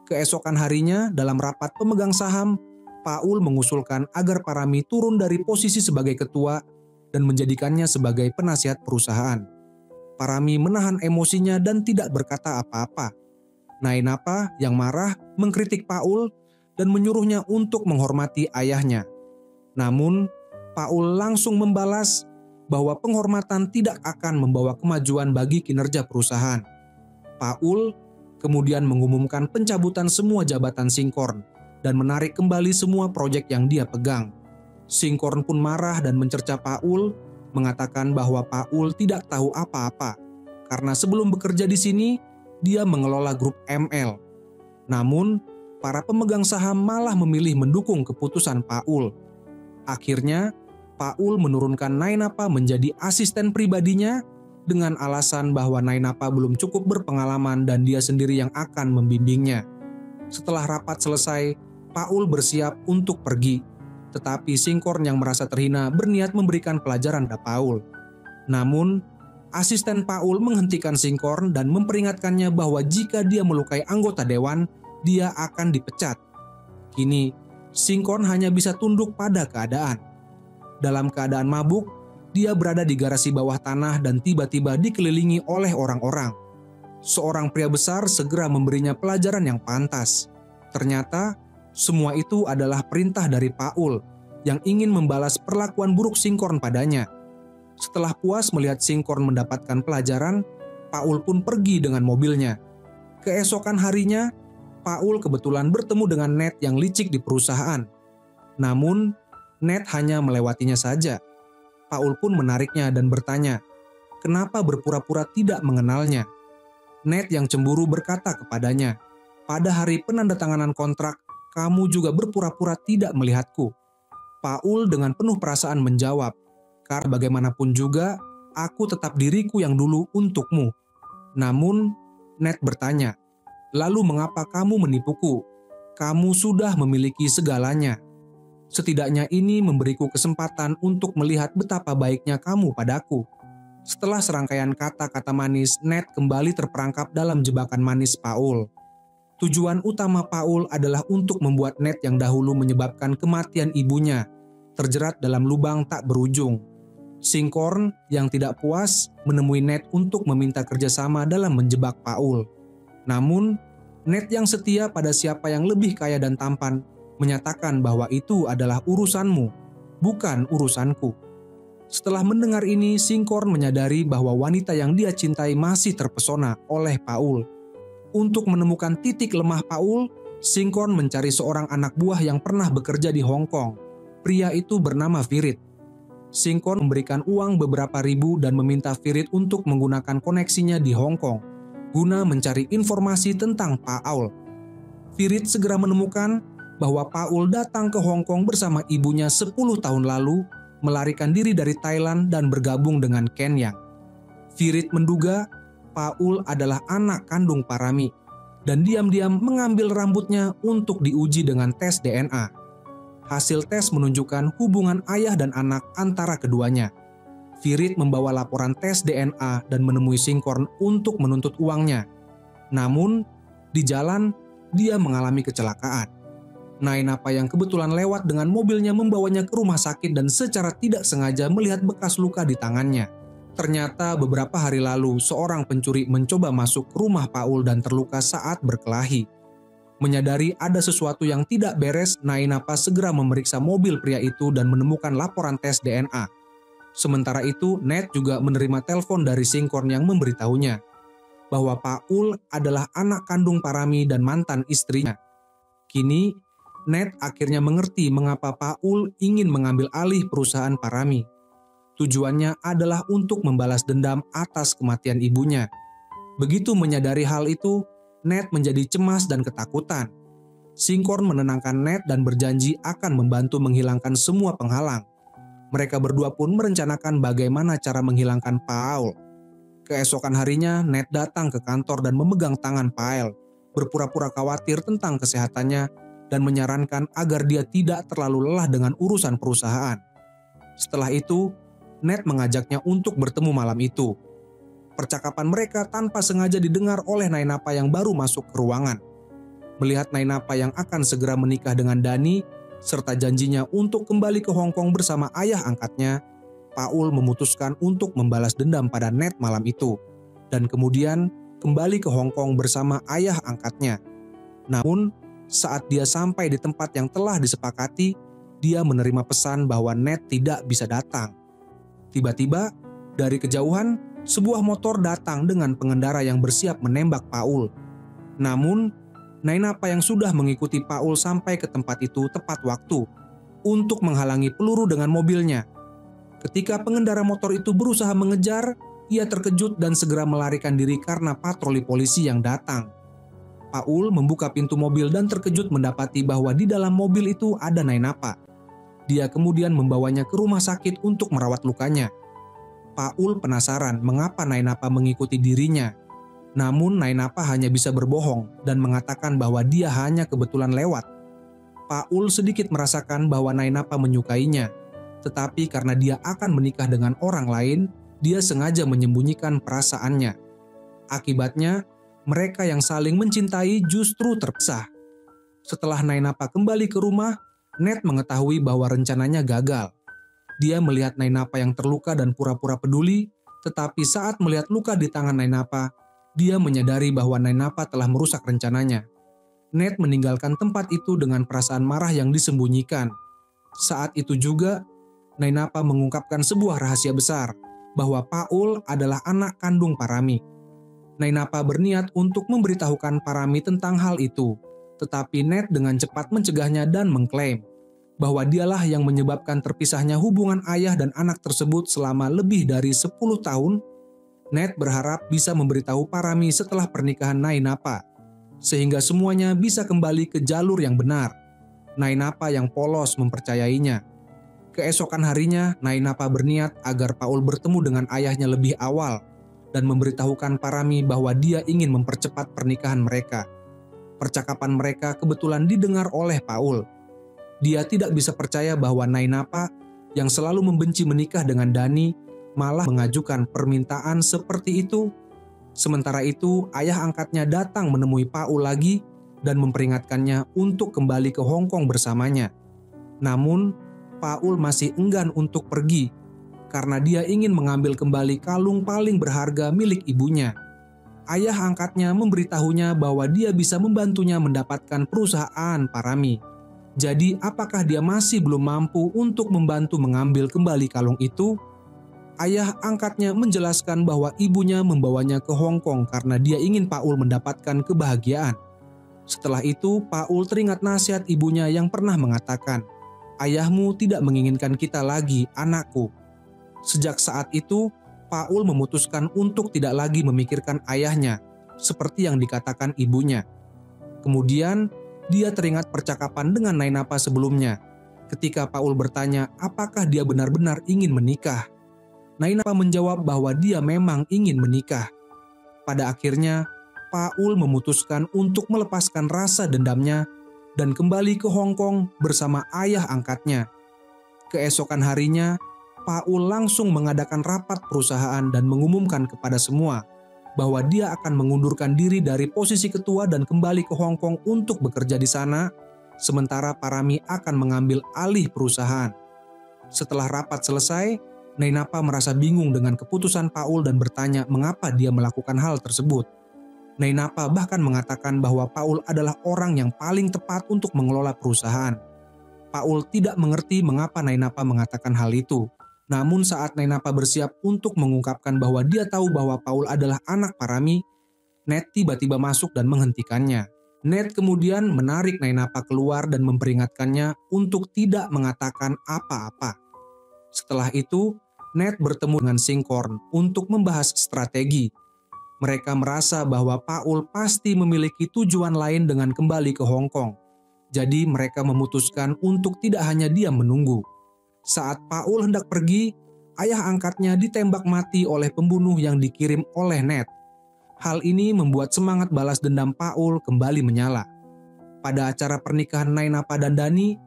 Keesokan harinya, dalam rapat pemegang saham, Paul mengusulkan agar Parami turun dari posisi sebagai ketua dan menjadikannya sebagai penasihat perusahaan. Parami menahan emosinya dan tidak berkata apa-apa. Nainapa yang marah mengkritik Paul dan menyuruhnya untuk menghormati ayahnya. Namun, Paul langsung membalas bahwa penghormatan tidak akan membawa kemajuan bagi kinerja perusahaan. Paul kemudian mengumumkan pencabutan semua jabatan Singkorn dan menarik kembali semua proyek yang dia pegang. Singkorn pun marah dan mencerca Paul, mengatakan bahwa Paul tidak tahu apa-apa karena sebelum bekerja di sini dia mengelola grup ML. Namun, para pemegang saham malah memilih mendukung keputusan Paul. Akhirnya, Paul menurunkan Nainapa menjadi asisten pribadinya dengan alasan bahwa Nainapa belum cukup berpengalaman dan dia sendiri yang akan membimbingnya. Setelah rapat selesai, Paul bersiap untuk pergi. Tetapi Singkorn yang merasa terhina berniat memberikan pelajaran pada Paul. Namun, asisten Paul menghentikan Singkorn dan memperingatkannya bahwa jika dia melukai anggota dewan, dia akan dipecat. Kini, Singkorn hanya bisa tunduk pada keadaan. Dalam keadaan mabuk, dia berada di garasi bawah tanah dan tiba-tiba dikelilingi oleh orang-orang. Seorang pria besar segera memberinya pelajaran yang pantas. Ternyata, semua itu adalah perintah dari Paul yang ingin membalas perlakuan buruk Singkorn padanya. Setelah puas melihat Singkorn mendapatkan pelajaran, Paul pun pergi dengan mobilnya. Keesokan harinya, Paul kebetulan bertemu dengan Ned yang licik di perusahaan. Namun, Ned hanya melewatinya saja. Paul pun menariknya dan bertanya, kenapa berpura-pura tidak mengenalnya? Ned yang cemburu berkata kepadanya, pada hari penandatanganan kontrak, kamu juga berpura-pura tidak melihatku. Paul dengan penuh perasaan menjawab, karena bagaimanapun juga, aku tetap diriku yang dulu untukmu. Namun, Ned bertanya, lalu mengapa kamu menipuku? Kamu sudah memiliki segalanya. Setidaknya ini memberiku kesempatan untuk melihat betapa baiknya kamu padaku. Setelah serangkaian kata-kata manis, Ned kembali terperangkap dalam jebakan manis Paul. Tujuan utama Paul adalah untuk membuat Ned yang dahulu menyebabkan kematian ibunya terjerat dalam lubang tak berujung. Singkorn yang tidak puas menemui Ned untuk meminta kerjasama dalam menjebak Paul. Namun, Ned yang setia pada siapa yang lebih kaya dan tampan menyatakan bahwa itu adalah urusanmu, bukan urusanku. Setelah mendengar ini, Singkorn menyadari bahwa wanita yang dia cintai masih terpesona oleh Paul. Untuk menemukan titik lemah Paul, Singkorn mencari seorang anak buah yang pernah bekerja di Hong Kong. Pria itu bernama Virit. Singkorn memberikan uang beberapa ribu dan meminta Virit untuk menggunakan koneksinya di Hong Kong guna mencari informasi tentang Paul. Virit segera menemukan bahwa Paul datang ke Hong Kong bersama ibunya 10 tahun lalu melarikan diri dari Thailand dan bergabung dengan Ken Yang. Virit menduga Paul adalah anak kandung Parami dan diam-diam mengambil rambutnya untuk diuji dengan tes DNA. Hasil tes menunjukkan hubungan ayah dan anak antara keduanya. Virit membawa laporan tes DNA dan menemui Singkorn untuk menuntut uangnya. Namun, di jalan dia mengalami kecelakaan. Nainapa yang kebetulan lewat dengan mobilnya membawanya ke rumah sakit dan secara tidak sengaja melihat bekas luka di tangannya. Ternyata beberapa hari lalu seorang pencuri mencoba masuk ke rumah Paul dan terluka saat berkelahi. Menyadari ada sesuatu yang tidak beres, Nainapa segera memeriksa mobil pria itu dan menemukan laporan tes DNA. Sementara itu, Ned juga menerima telepon dari Singkorn yang memberitahunya bahwa Paul adalah anak kandung Parami dan mantan istrinya. Kini, Ned akhirnya mengerti mengapa Paul ingin mengambil alih perusahaan Parami. Tujuannya adalah untuk membalas dendam atas kematian ibunya. Begitu menyadari hal itu, Ned menjadi cemas dan ketakutan. Singkorn menenangkan Ned dan berjanji akan membantu menghilangkan semua penghalang. Mereka berdua pun merencanakan bagaimana cara menghilangkan Paul. Keesokan harinya, Ned datang ke kantor dan memegang tangan Paul, berpura-pura khawatir tentang kesehatannya dan menyarankan agar dia tidak terlalu lelah dengan urusan perusahaan. Setelah itu, Ned mengajaknya untuk bertemu malam itu. Percakapan mereka tanpa sengaja didengar oleh Nainapa yang baru masuk ke ruangan. Melihat Nainapa yang akan segera menikah dengan Dani, serta janjinya untuk kembali ke Hong Kong bersama ayah angkatnya, Paul memutuskan untuk membalas dendam pada Ned malam itu, dan kemudian kembali ke Hong Kong bersama ayah angkatnya. Namun, saat dia sampai di tempat yang telah disepakati, dia menerima pesan bahwa Ned tidak bisa datang. Tiba-tiba, dari kejauhan, sebuah motor datang dengan pengendara yang bersiap menembak Paul. Namun, Nainapa yang sudah mengikuti Paul sampai ke tempat itu tepat waktu untuk menghalangi peluru dengan mobilnya. Ketika pengendara motor itu berusaha mengejar, ia terkejut dan segera melarikan diri karena patroli polisi yang datang. Paul membuka pintu mobil dan terkejut mendapati bahwa di dalam mobil itu ada Nainapa. Dia kemudian membawanya ke rumah sakit untuk merawat lukanya. Paul penasaran mengapa Nainapa mengikuti dirinya. Namun Nainapa hanya bisa berbohong dan mengatakan bahwa dia hanya kebetulan lewat. Paul sedikit merasakan bahwa Nainapa menyukainya, tetapi karena dia akan menikah dengan orang lain, dia sengaja menyembunyikan perasaannya. Akibatnya, mereka yang saling mencintai justru terpisah. Setelah Nainapa kembali ke rumah, Ned mengetahui bahwa rencananya gagal. Dia melihat Nainapa yang terluka dan pura-pura peduli, tetapi saat melihat luka di tangan Nainapa, dia menyadari bahwa Nainapa telah merusak rencananya. Ned meninggalkan tempat itu dengan perasaan marah yang disembunyikan. Saat itu juga, Nainapa mengungkapkan sebuah rahasia besar, bahwa Paul adalah anak kandung Parami. Nainapa berniat untuk memberitahukan Parami tentang hal itu, tetapi Ned dengan cepat mencegahnya dan mengklaim bahwa dialah yang menyebabkan terpisahnya hubungan ayah dan anak tersebut selama lebih dari 10 tahun. Ned berharap bisa memberitahu Parami setelah pernikahan Nainapa, sehingga semuanya bisa kembali ke jalur yang benar. Nainapa yang polos mempercayainya. Keesokan harinya, Nainapa berniat agar Paul bertemu dengan ayahnya lebih awal dan memberitahukan Parami bahwa dia ingin mempercepat pernikahan mereka. Percakapan mereka kebetulan didengar oleh Paul. Dia tidak bisa percaya bahwa Nainapa yang selalu membenci menikah dengan Dani malah mengajukan permintaan seperti itu. Sementara itu, ayah angkatnya datang menemui Paul lagi dan memperingatkannya untuk kembali ke Hong Kong bersamanya. Namun, Paul masih enggan untuk pergi karena dia ingin mengambil kembali kalung paling berharga milik ibunya. Ayah angkatnya memberitahunya bahwa dia bisa membantunya mendapatkan perusahaan Parami. Jadi, apakah dia masih belum mampu untuk membantu mengambil kembali kalung itu? Ayah angkatnya menjelaskan bahwa ibunya membawanya ke Hong Kong karena dia ingin Paul mendapatkan kebahagiaan. Setelah itu, Paul teringat nasihat ibunya yang pernah mengatakan, "Ayahmu tidak menginginkan kita lagi, anakku." Sejak saat itu, Paul memutuskan untuk tidak lagi memikirkan ayahnya, seperti yang dikatakan ibunya. Kemudian, dia teringat percakapan dengan Nainapa sebelumnya, Ketika Paul bertanya apakah dia benar-benar ingin menikah, Nainapa menjawab bahwa dia memang ingin menikah. Pada akhirnya, Paul memutuskan untuk melepaskan rasa dendamnya dan kembali ke Hong Kong bersama ayah angkatnya. Keesokan harinya, Paul langsung mengadakan rapat perusahaan dan mengumumkan kepada semua bahwa dia akan mengundurkan diri dari posisi ketua dan kembali ke Hong Kong untuk bekerja di sana, sementara Parami akan mengambil alih perusahaan. Setelah rapat selesai, Nainapa merasa bingung dengan keputusan Paul dan bertanya mengapa dia melakukan hal tersebut. Nainapa bahkan mengatakan bahwa Paul adalah orang yang paling tepat untuk mengelola perusahaan. Paul tidak mengerti mengapa Nainapa mengatakan hal itu. Namun saat Nainapa bersiap untuk mengungkapkan bahwa dia tahu bahwa Paul adalah anak Parami, Ned tiba-tiba masuk dan menghentikannya. Ned kemudian menarik Nainapa keluar dan memperingatkannya untuk tidak mengatakan apa-apa. Setelah itu, Ned bertemu dengan Sinkhorn untuk membahas strategi. Mereka merasa bahwa Paul pasti memiliki tujuan lain dengan kembali ke Hong Kong. Jadi mereka memutuskan untuk tidak hanya diam menunggu. Saat Paul hendak pergi, ayah angkatnya ditembak mati oleh pembunuh yang dikirim oleh Ned. Hal ini membuat semangat balas dendam Paul kembali menyala. Pada acara pernikahan Nainapa dan Dani,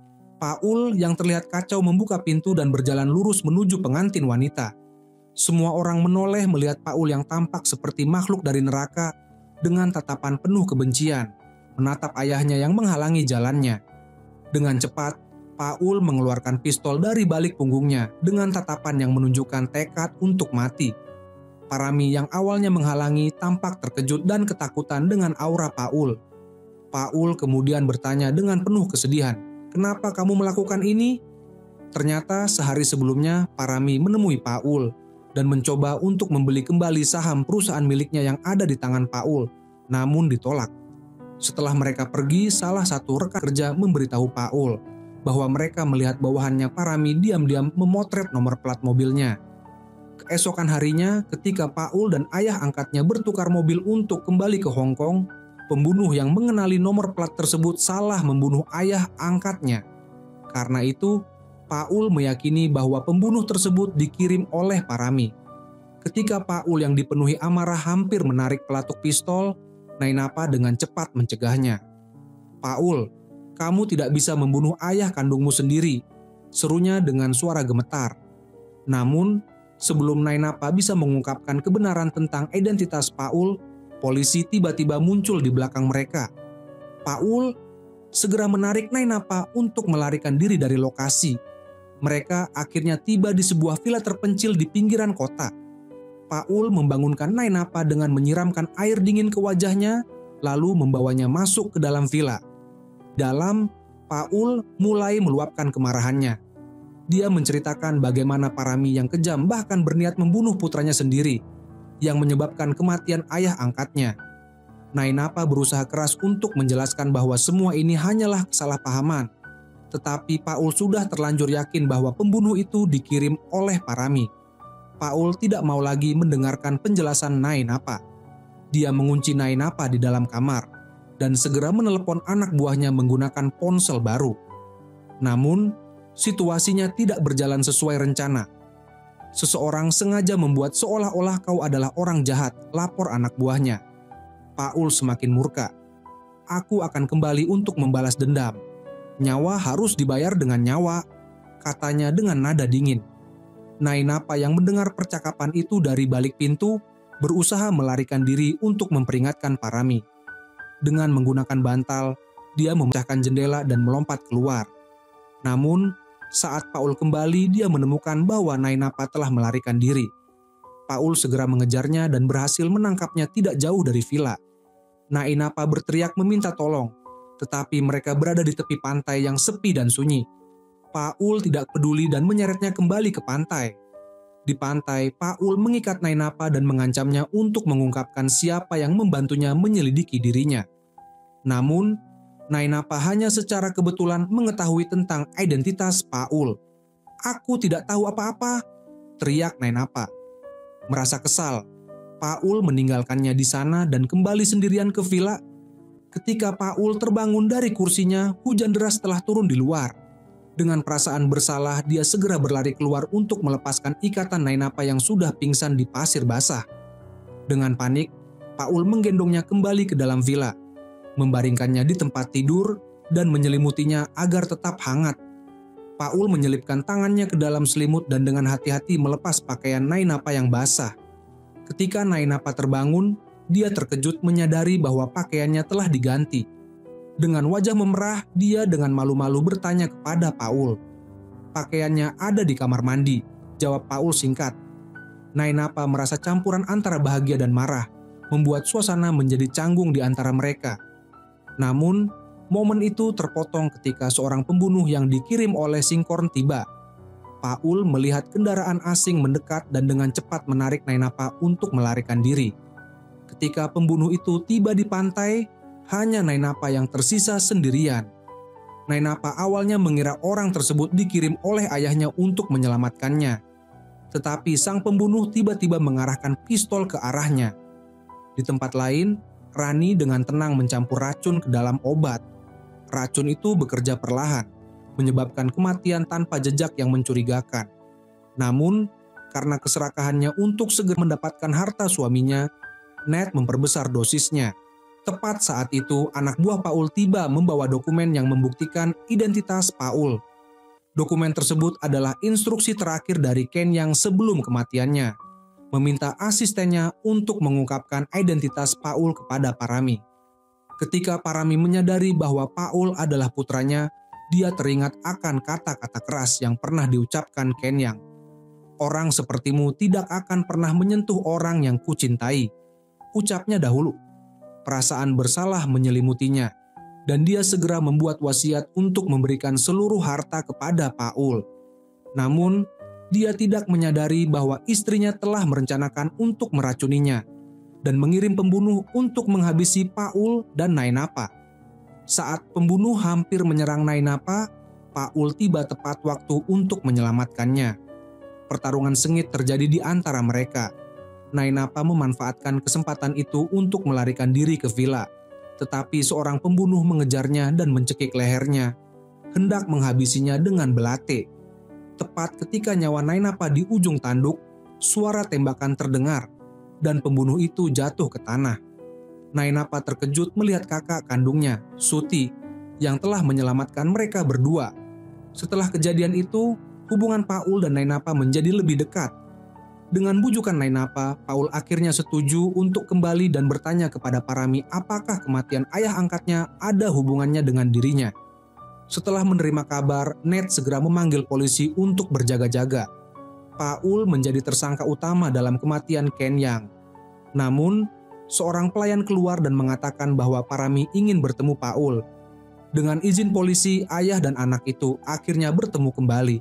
Paul yang terlihat kacau membuka pintu dan berjalan lurus menuju pengantin wanita. Semua orang menoleh melihat Paul yang tampak seperti makhluk dari neraka dengan tatapan penuh kebencian, menatap ayahnya yang menghalangi jalannya. Dengan cepat, Paul mengeluarkan pistol dari balik punggungnya dengan tatapan yang menunjukkan tekad untuk mati. Parami yang awalnya menghalangi tampak terkejut dan ketakutan dengan aura Paul. Paul kemudian bertanya dengan penuh kesedihan, "Kenapa kamu melakukan ini?" Ternyata sehari sebelumnya Parami menemui Paul dan mencoba untuk membeli kembali saham perusahaan miliknya yang ada di tangan Paul, namun ditolak. Setelah mereka pergi, salah satu rekan kerja memberitahu Paul bahwa mereka melihat bawahannya Parami diam-diam memotret nomor plat mobilnya. Keesokan harinya, ketika Paul dan ayah angkatnya bertukar mobil untuk kembali ke Hong Kong, pembunuh yang mengenali nomor plat tersebut salah membunuh ayah angkatnya. Karena itu, Paul meyakini bahwa pembunuh tersebut dikirim oleh Parami. Ketika Paul yang dipenuhi amarah hampir menarik pelatuk pistol, Nainapa dengan cepat mencegahnya. "Paul, kamu tidak bisa membunuh ayah kandungmu sendiri," serunya dengan suara gemetar. Namun, sebelum Nainapa bisa mengungkapkan kebenaran tentang identitas Paul, polisi tiba-tiba muncul di belakang mereka. Paul segera menarik Nainapa untuk melarikan diri dari lokasi. Mereka akhirnya tiba di sebuah villa terpencil di pinggiran kota. Paul membangunkan Nainapa dengan menyiramkan air dingin ke wajahnya, lalu membawanya masuk ke dalam villa. Dalam, Paul mulai meluapkan kemarahannya. Dia menceritakan bagaimana Parami yang kejam bahkan berniat membunuh putranya sendiri, yang menyebabkan kematian ayah angkatnya. Nainapa berusaha keras untuk menjelaskan bahwa semua ini hanyalah kesalahpahaman, tetapi Paul sudah terlanjur yakin bahwa pembunuh itu dikirim oleh Parami. Paul tidak mau lagi mendengarkan penjelasan Nainapa. Dia mengunci Nainapa di dalam kamar dan segera menelepon anak buahnya menggunakan ponsel baru. Namun, situasinya tidak berjalan sesuai rencana. Seseorang sengaja membuat seolah-olah kau adalah orang jahat, lapor anak buahnya. Paul semakin murka. "Aku akan kembali untuk membalas dendam. Nyawa harus dibayar dengan nyawa," katanya dengan nada dingin. Nainapa yang mendengar percakapan itu dari balik pintu, berusaha melarikan diri untuk memperingatkan Parami. Dengan menggunakan bantal, dia memecahkan jendela dan melompat keluar. Namun, saat Paul kembali, dia menemukan bahwa Nainapa telah melarikan diri. Paul segera mengejarnya dan berhasil menangkapnya tidak jauh dari villa. Nainapa berteriak meminta tolong, tetapi mereka berada di tepi pantai yang sepi dan sunyi. Paul tidak peduli dan menyeretnya kembali ke pantai. Di pantai, Paul mengikat Nainapa dan mengancamnya untuk mengungkapkan siapa yang membantunya menyelidiki dirinya. Namun, Nainapa hanya secara kebetulan mengetahui tentang identitas Paul. "Aku tidak tahu apa-apa," teriak Nainapa. Merasa kesal, Paul meninggalkannya di sana dan kembali sendirian ke villa. Ketika Paul terbangun dari kursinya, hujan deras telah turun di luar. Dengan perasaan bersalah, dia segera berlari keluar untuk melepaskan ikatan Nainapa yang sudah pingsan di pasir basah. Dengan panik, Paul menggendongnya kembali ke dalam villa, membaringkannya di tempat tidur, dan menyelimutinya agar tetap hangat. Paul menyelipkan tangannya ke dalam selimut dan dengan hati-hati melepas pakaian Nainapa yang basah. Ketika Nainapa terbangun, dia terkejut menyadari bahwa pakaiannya telah diganti. Dengan wajah memerah, dia dengan malu-malu bertanya kepada Paul. "Pakaiannya ada di kamar mandi," jawab Paul singkat. Nainapa merasa campuran antara bahagia dan marah, membuat suasana menjadi canggung di antara mereka. Namun, momen itu terpotong ketika seorang pembunuh yang dikirim oleh Sinkhorn tiba. Paul melihat kendaraan asing mendekat dan dengan cepat menarik Nainapa untuk melarikan diri. Ketika pembunuh itu tiba di pantai, hanya Nainapa yang tersisa sendirian. Nainapa awalnya mengira orang tersebut dikirim oleh ayahnya untuk menyelamatkannya. Tetapi sang pembunuh tiba-tiba mengarahkan pistol ke arahnya. Di tempat lain, Rani dengan tenang mencampur racun ke dalam obat. Racun itu bekerja perlahan, menyebabkan kematian tanpa jejak yang mencurigakan. Namun, karena keserakahannya untuk segera mendapatkan harta suaminya, Ned memperbesar dosisnya. Tepat saat itu, anak buah Paul tiba membawa dokumen yang membuktikan identitas Paul. Dokumen tersebut adalah instruksi terakhir dari Ken yang sebelum kematiannya, meminta asistennya untuk mengungkapkan identitas Paul kepada Parami. Ketika Parami menyadari bahwa Paul adalah putranya, dia teringat akan kata-kata keras yang pernah diucapkan Ken Yang. "Orang sepertimu tidak akan pernah menyentuh orang yang kucintai," ucapnya dahulu. Perasaan bersalah menyelimutinya, dan dia segera membuat wasiat untuk memberikan seluruh harta kepada Paul. Namun, dia tidak menyadari bahwa istrinya telah merencanakan untuk meracuninya dan mengirim pembunuh untuk menghabisi Paul dan Nainapa. Saat pembunuh hampir menyerang Nainapa, Paul tiba tepat waktu untuk menyelamatkannya. Pertarungan sengit terjadi di antara mereka. Nainapa memanfaatkan kesempatan itu untuk melarikan diri ke villa. Tetapi seorang pembunuh mengejarnya dan mencekik lehernya, hendak menghabisinya dengan belate. Tepat ketika nyawa Nainapa di ujung tanduk, suara tembakan terdengar, dan pembunuh itu jatuh ke tanah. Nainapa terkejut melihat kakak kandungnya, Suti, yang telah menyelamatkan mereka berdua. Setelah kejadian itu, hubungan Paul dan Nainapa menjadi lebih dekat. Dengan bujukan Nainapa, Paul akhirnya setuju untuk kembali dan bertanya kepada Parami apakah kematian ayah angkatnya ada hubungannya dengan dirinya. Setelah menerima kabar, Ned segera memanggil polisi untuk berjaga-jaga. Paul menjadi tersangka utama dalam kematian Ken Yang. Namun, seorang pelayan keluar dan mengatakan bahwa Parami ingin bertemu Paul. Dengan izin polisi, ayah dan anak itu akhirnya bertemu kembali.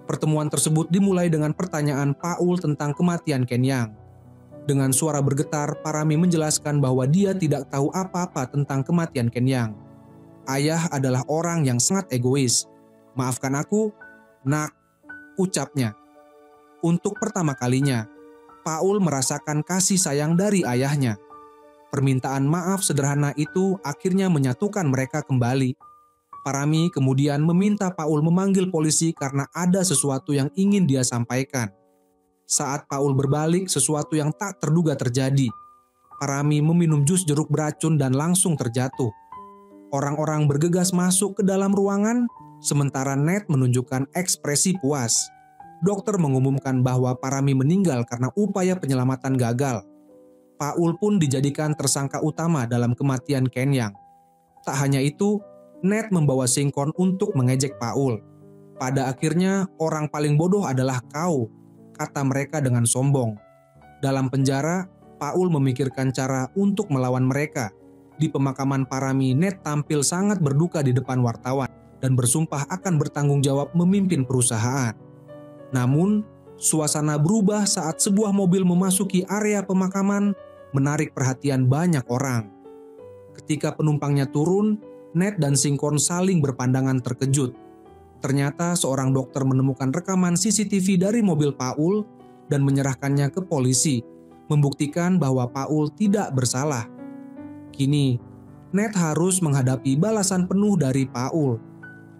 Pertemuan tersebut dimulai dengan pertanyaan Paul tentang kematian Ken Yang. Dengan suara bergetar, Parami menjelaskan bahwa dia tidak tahu apa-apa tentang kematian Ken Yang. "Ayah adalah orang yang sangat egois. Maafkan aku, Nak," ucapnya. Untuk pertama kalinya, Paul merasakan kasih sayang dari ayahnya. Permintaan maaf sederhana itu akhirnya menyatukan mereka kembali. Parami kemudian meminta Paul memanggil polisi karena ada sesuatu yang ingin dia sampaikan. Saat Paul berbalik, sesuatu yang tak terduga terjadi. Parami meminum jus jeruk beracun dan langsung terjatuh. Orang-orang bergegas masuk ke dalam ruangan, sementara Ned menunjukkan ekspresi puas. Dokter mengumumkan bahwa Parami meninggal karena upaya penyelamatan gagal. Paul pun dijadikan tersangka utama dalam kematian Ken Yang. Tak hanya itu, Ned membawa Sinkhorn untuk mengejek Paul. "Pada akhirnya, orang paling bodoh adalah kau," kata mereka dengan sombong. Dalam penjara, Paul memikirkan cara untuk melawan mereka. Di pemakaman Parami, Ned tampil sangat berduka di depan wartawan dan bersumpah akan bertanggung jawab memimpin perusahaan. Namun, suasana berubah saat sebuah mobil memasuki area pemakaman, menarik perhatian banyak orang. Ketika penumpangnya turun, Ned dan Sinkhorn saling berpandangan terkejut. Ternyata seorang dokter menemukan rekaman CCTV dari mobil Paul dan menyerahkannya ke polisi, membuktikan bahwa Paul tidak bersalah. Kini, Ned harus menghadapi balasan penuh dari Paul.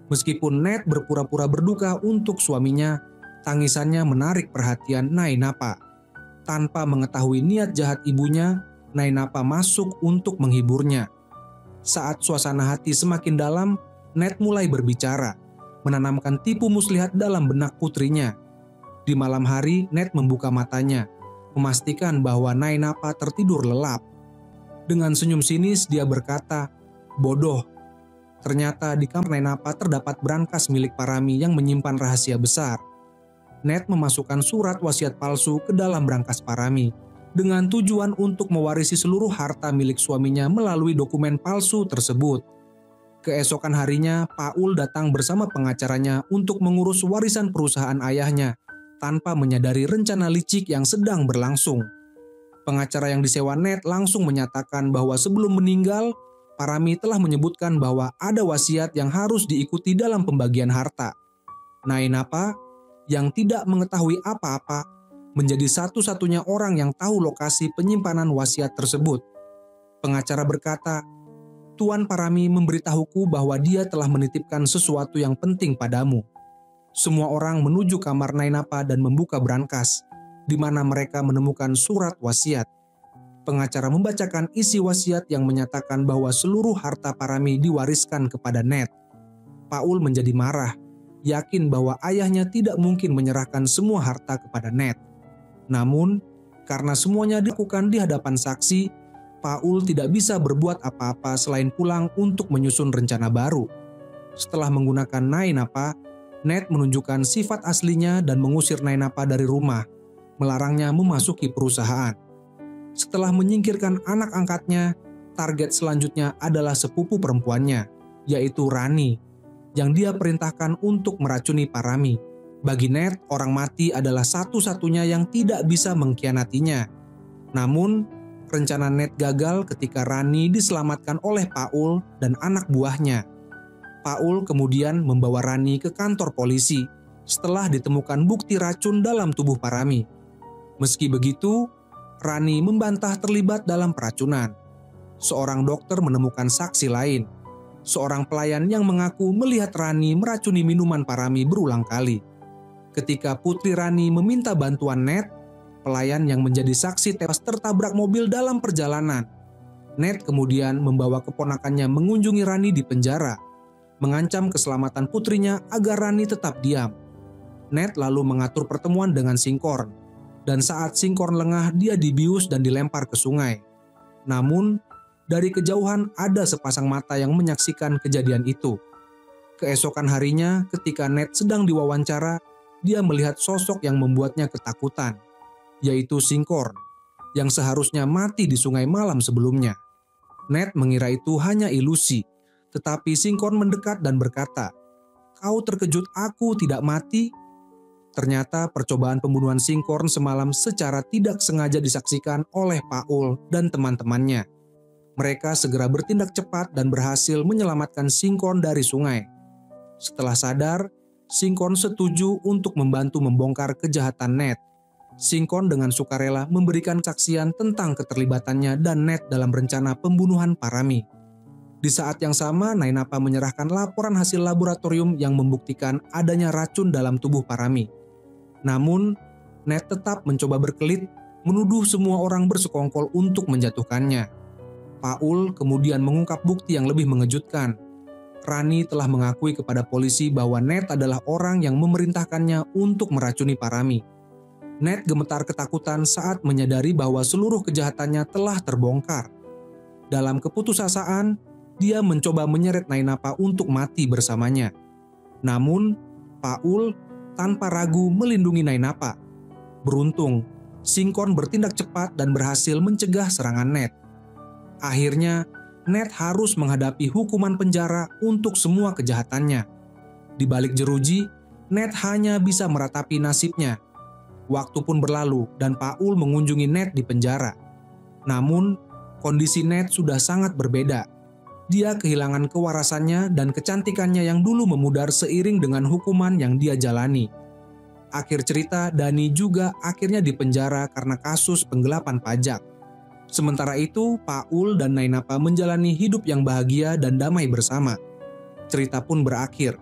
Meskipun Ned berpura-pura berduka untuk suaminya, tangisannya menarik perhatian Nainapa. Tanpa mengetahui niat jahat ibunya, Nainapa masuk untuk menghiburnya. Saat suasana hati semakin dalam, Ned mulai berbicara, menanamkan tipu muslihat dalam benak putrinya. Di malam hari, Ned membuka matanya, memastikan bahwa Nainapa tertidur lelap. Dengan senyum sinis dia berkata, "Bodoh." Ternyata di kamar Nainapa terdapat brankas milik Parami yang menyimpan rahasia besar. Ned memasukkan surat wasiat palsu ke dalam brankas Parami dengan tujuan untuk mewarisi seluruh harta milik suaminya melalui dokumen palsu tersebut. Keesokan harinya, Paul datang bersama pengacaranya untuk mengurus warisan perusahaan ayahnya tanpa menyadari rencana licik yang sedang berlangsung. Pengacara yang disewa Ned langsung menyatakan bahwa sebelum meninggal, Parami telah menyebutkan bahwa ada wasiat yang harus diikuti dalam pembagian harta. Nainapa, yang tidak mengetahui apa-apa, menjadi satu-satunya orang yang tahu lokasi penyimpanan wasiat tersebut. Pengacara berkata, "Tuan Parami memberitahuku bahwa dia telah menitipkan sesuatu yang penting padamu." Semua orang menuju kamar Nainapa dan membuka brankas, di mana mereka menemukan surat wasiat. Pengacara membacakan isi wasiat yang menyatakan bahwa seluruh harta Parami diwariskan kepada Ned. Paul menjadi marah, yakin bahwa ayahnya tidak mungkin menyerahkan semua harta kepada Ned. Namun, karena semuanya dilakukan di hadapan saksi, Paul tidak bisa berbuat apa-apa selain pulang untuk menyusun rencana baru. Setelah menggunakan Nainapa, Ned menunjukkan sifat aslinya dan mengusir Nainapa dari rumah, melarangnya memasuki perusahaan. Setelah menyingkirkan anak angkatnya, target selanjutnya adalah sepupu perempuannya, yaitu Rani, yang dia perintahkan untuk meracuni Parami. Bagi Ned, orang mati adalah satu-satunya yang tidak bisa mengkhianatinya. Namun, rencana Ned gagal ketika Rani diselamatkan oleh Paul dan anak buahnya. Paul kemudian membawa Rani ke kantor polisi setelah ditemukan bukti racun dalam tubuh Parami. Meski begitu, Rani membantah terlibat dalam peracunan. Seorang dokter menemukan saksi lain, seorang pelayan yang mengaku melihat Rani meracuni minuman Parami berulang kali. Ketika putri Rani meminta bantuan Ned, pelayan yang menjadi saksi tewas tertabrak mobil dalam perjalanan. Ned kemudian membawa keponakannya mengunjungi Rani di penjara, mengancam keselamatan putrinya agar Rani tetap diam. Ned lalu mengatur pertemuan dengan Sinkhorn, dan saat Sinkhorn lengah dia dibius dan dilempar ke sungai. Namun, dari kejauhan ada sepasang mata yang menyaksikan kejadian itu. Keesokan harinya ketika Ned sedang diwawancara, dia melihat sosok yang membuatnya ketakutan, yaitu Sinkhorn, yang seharusnya mati di sungai malam sebelumnya. Ned mengira itu hanya ilusi, tetapi Sinkhorn mendekat dan berkata, "Kau terkejut aku tidak mati?" Ternyata percobaan pembunuhan Sinkhorn semalam secara tidak sengaja disaksikan oleh Paul dan teman-temannya. Mereka segera bertindak cepat dan berhasil menyelamatkan Sinkhorn dari sungai. Setelah sadar, Sinkhorn setuju untuk membantu membongkar kejahatan Ned. Sinkhorn dengan sukarela memberikan kesaksian tentang keterlibatannya dan Ned dalam rencana pembunuhan Parami. Di saat yang sama, Nainapa menyerahkan laporan hasil laboratorium yang membuktikan adanya racun dalam tubuh Parami. Namun, Ned tetap mencoba berkelit, menuduh semua orang bersekongkol untuk menjatuhkannya. Paul kemudian mengungkap bukti yang lebih mengejutkan. Rani telah mengakui kepada polisi bahwa Ned adalah orang yang memerintahkannya untuk meracuni Parami. Ned gemetar ketakutan saat menyadari bahwa seluruh kejahatannya telah terbongkar. Dalam keputusasaan, dia mencoba menyeret Nainapa untuk mati bersamanya. Namun, Paul tanpa ragu melindungi Nainapa. Beruntung, Sinkhorn bertindak cepat dan berhasil mencegah serangan Ned. Akhirnya, Ned harus menghadapi hukuman penjara untuk semua kejahatannya. Di balik jeruji, Ned hanya bisa meratapi nasibnya. Waktu pun berlalu dan Paul mengunjungi Ned di penjara. Namun, kondisi Ned sudah sangat berbeda. Dia kehilangan kewarasannya dan kecantikannya yang dulu memudar seiring dengan hukuman yang dia jalani. Akhir cerita, Dani juga akhirnya dipenjara karena kasus penggelapan pajak. Sementara itu, Paul dan Nainapa menjalani hidup yang bahagia dan damai bersama. Cerita pun berakhir.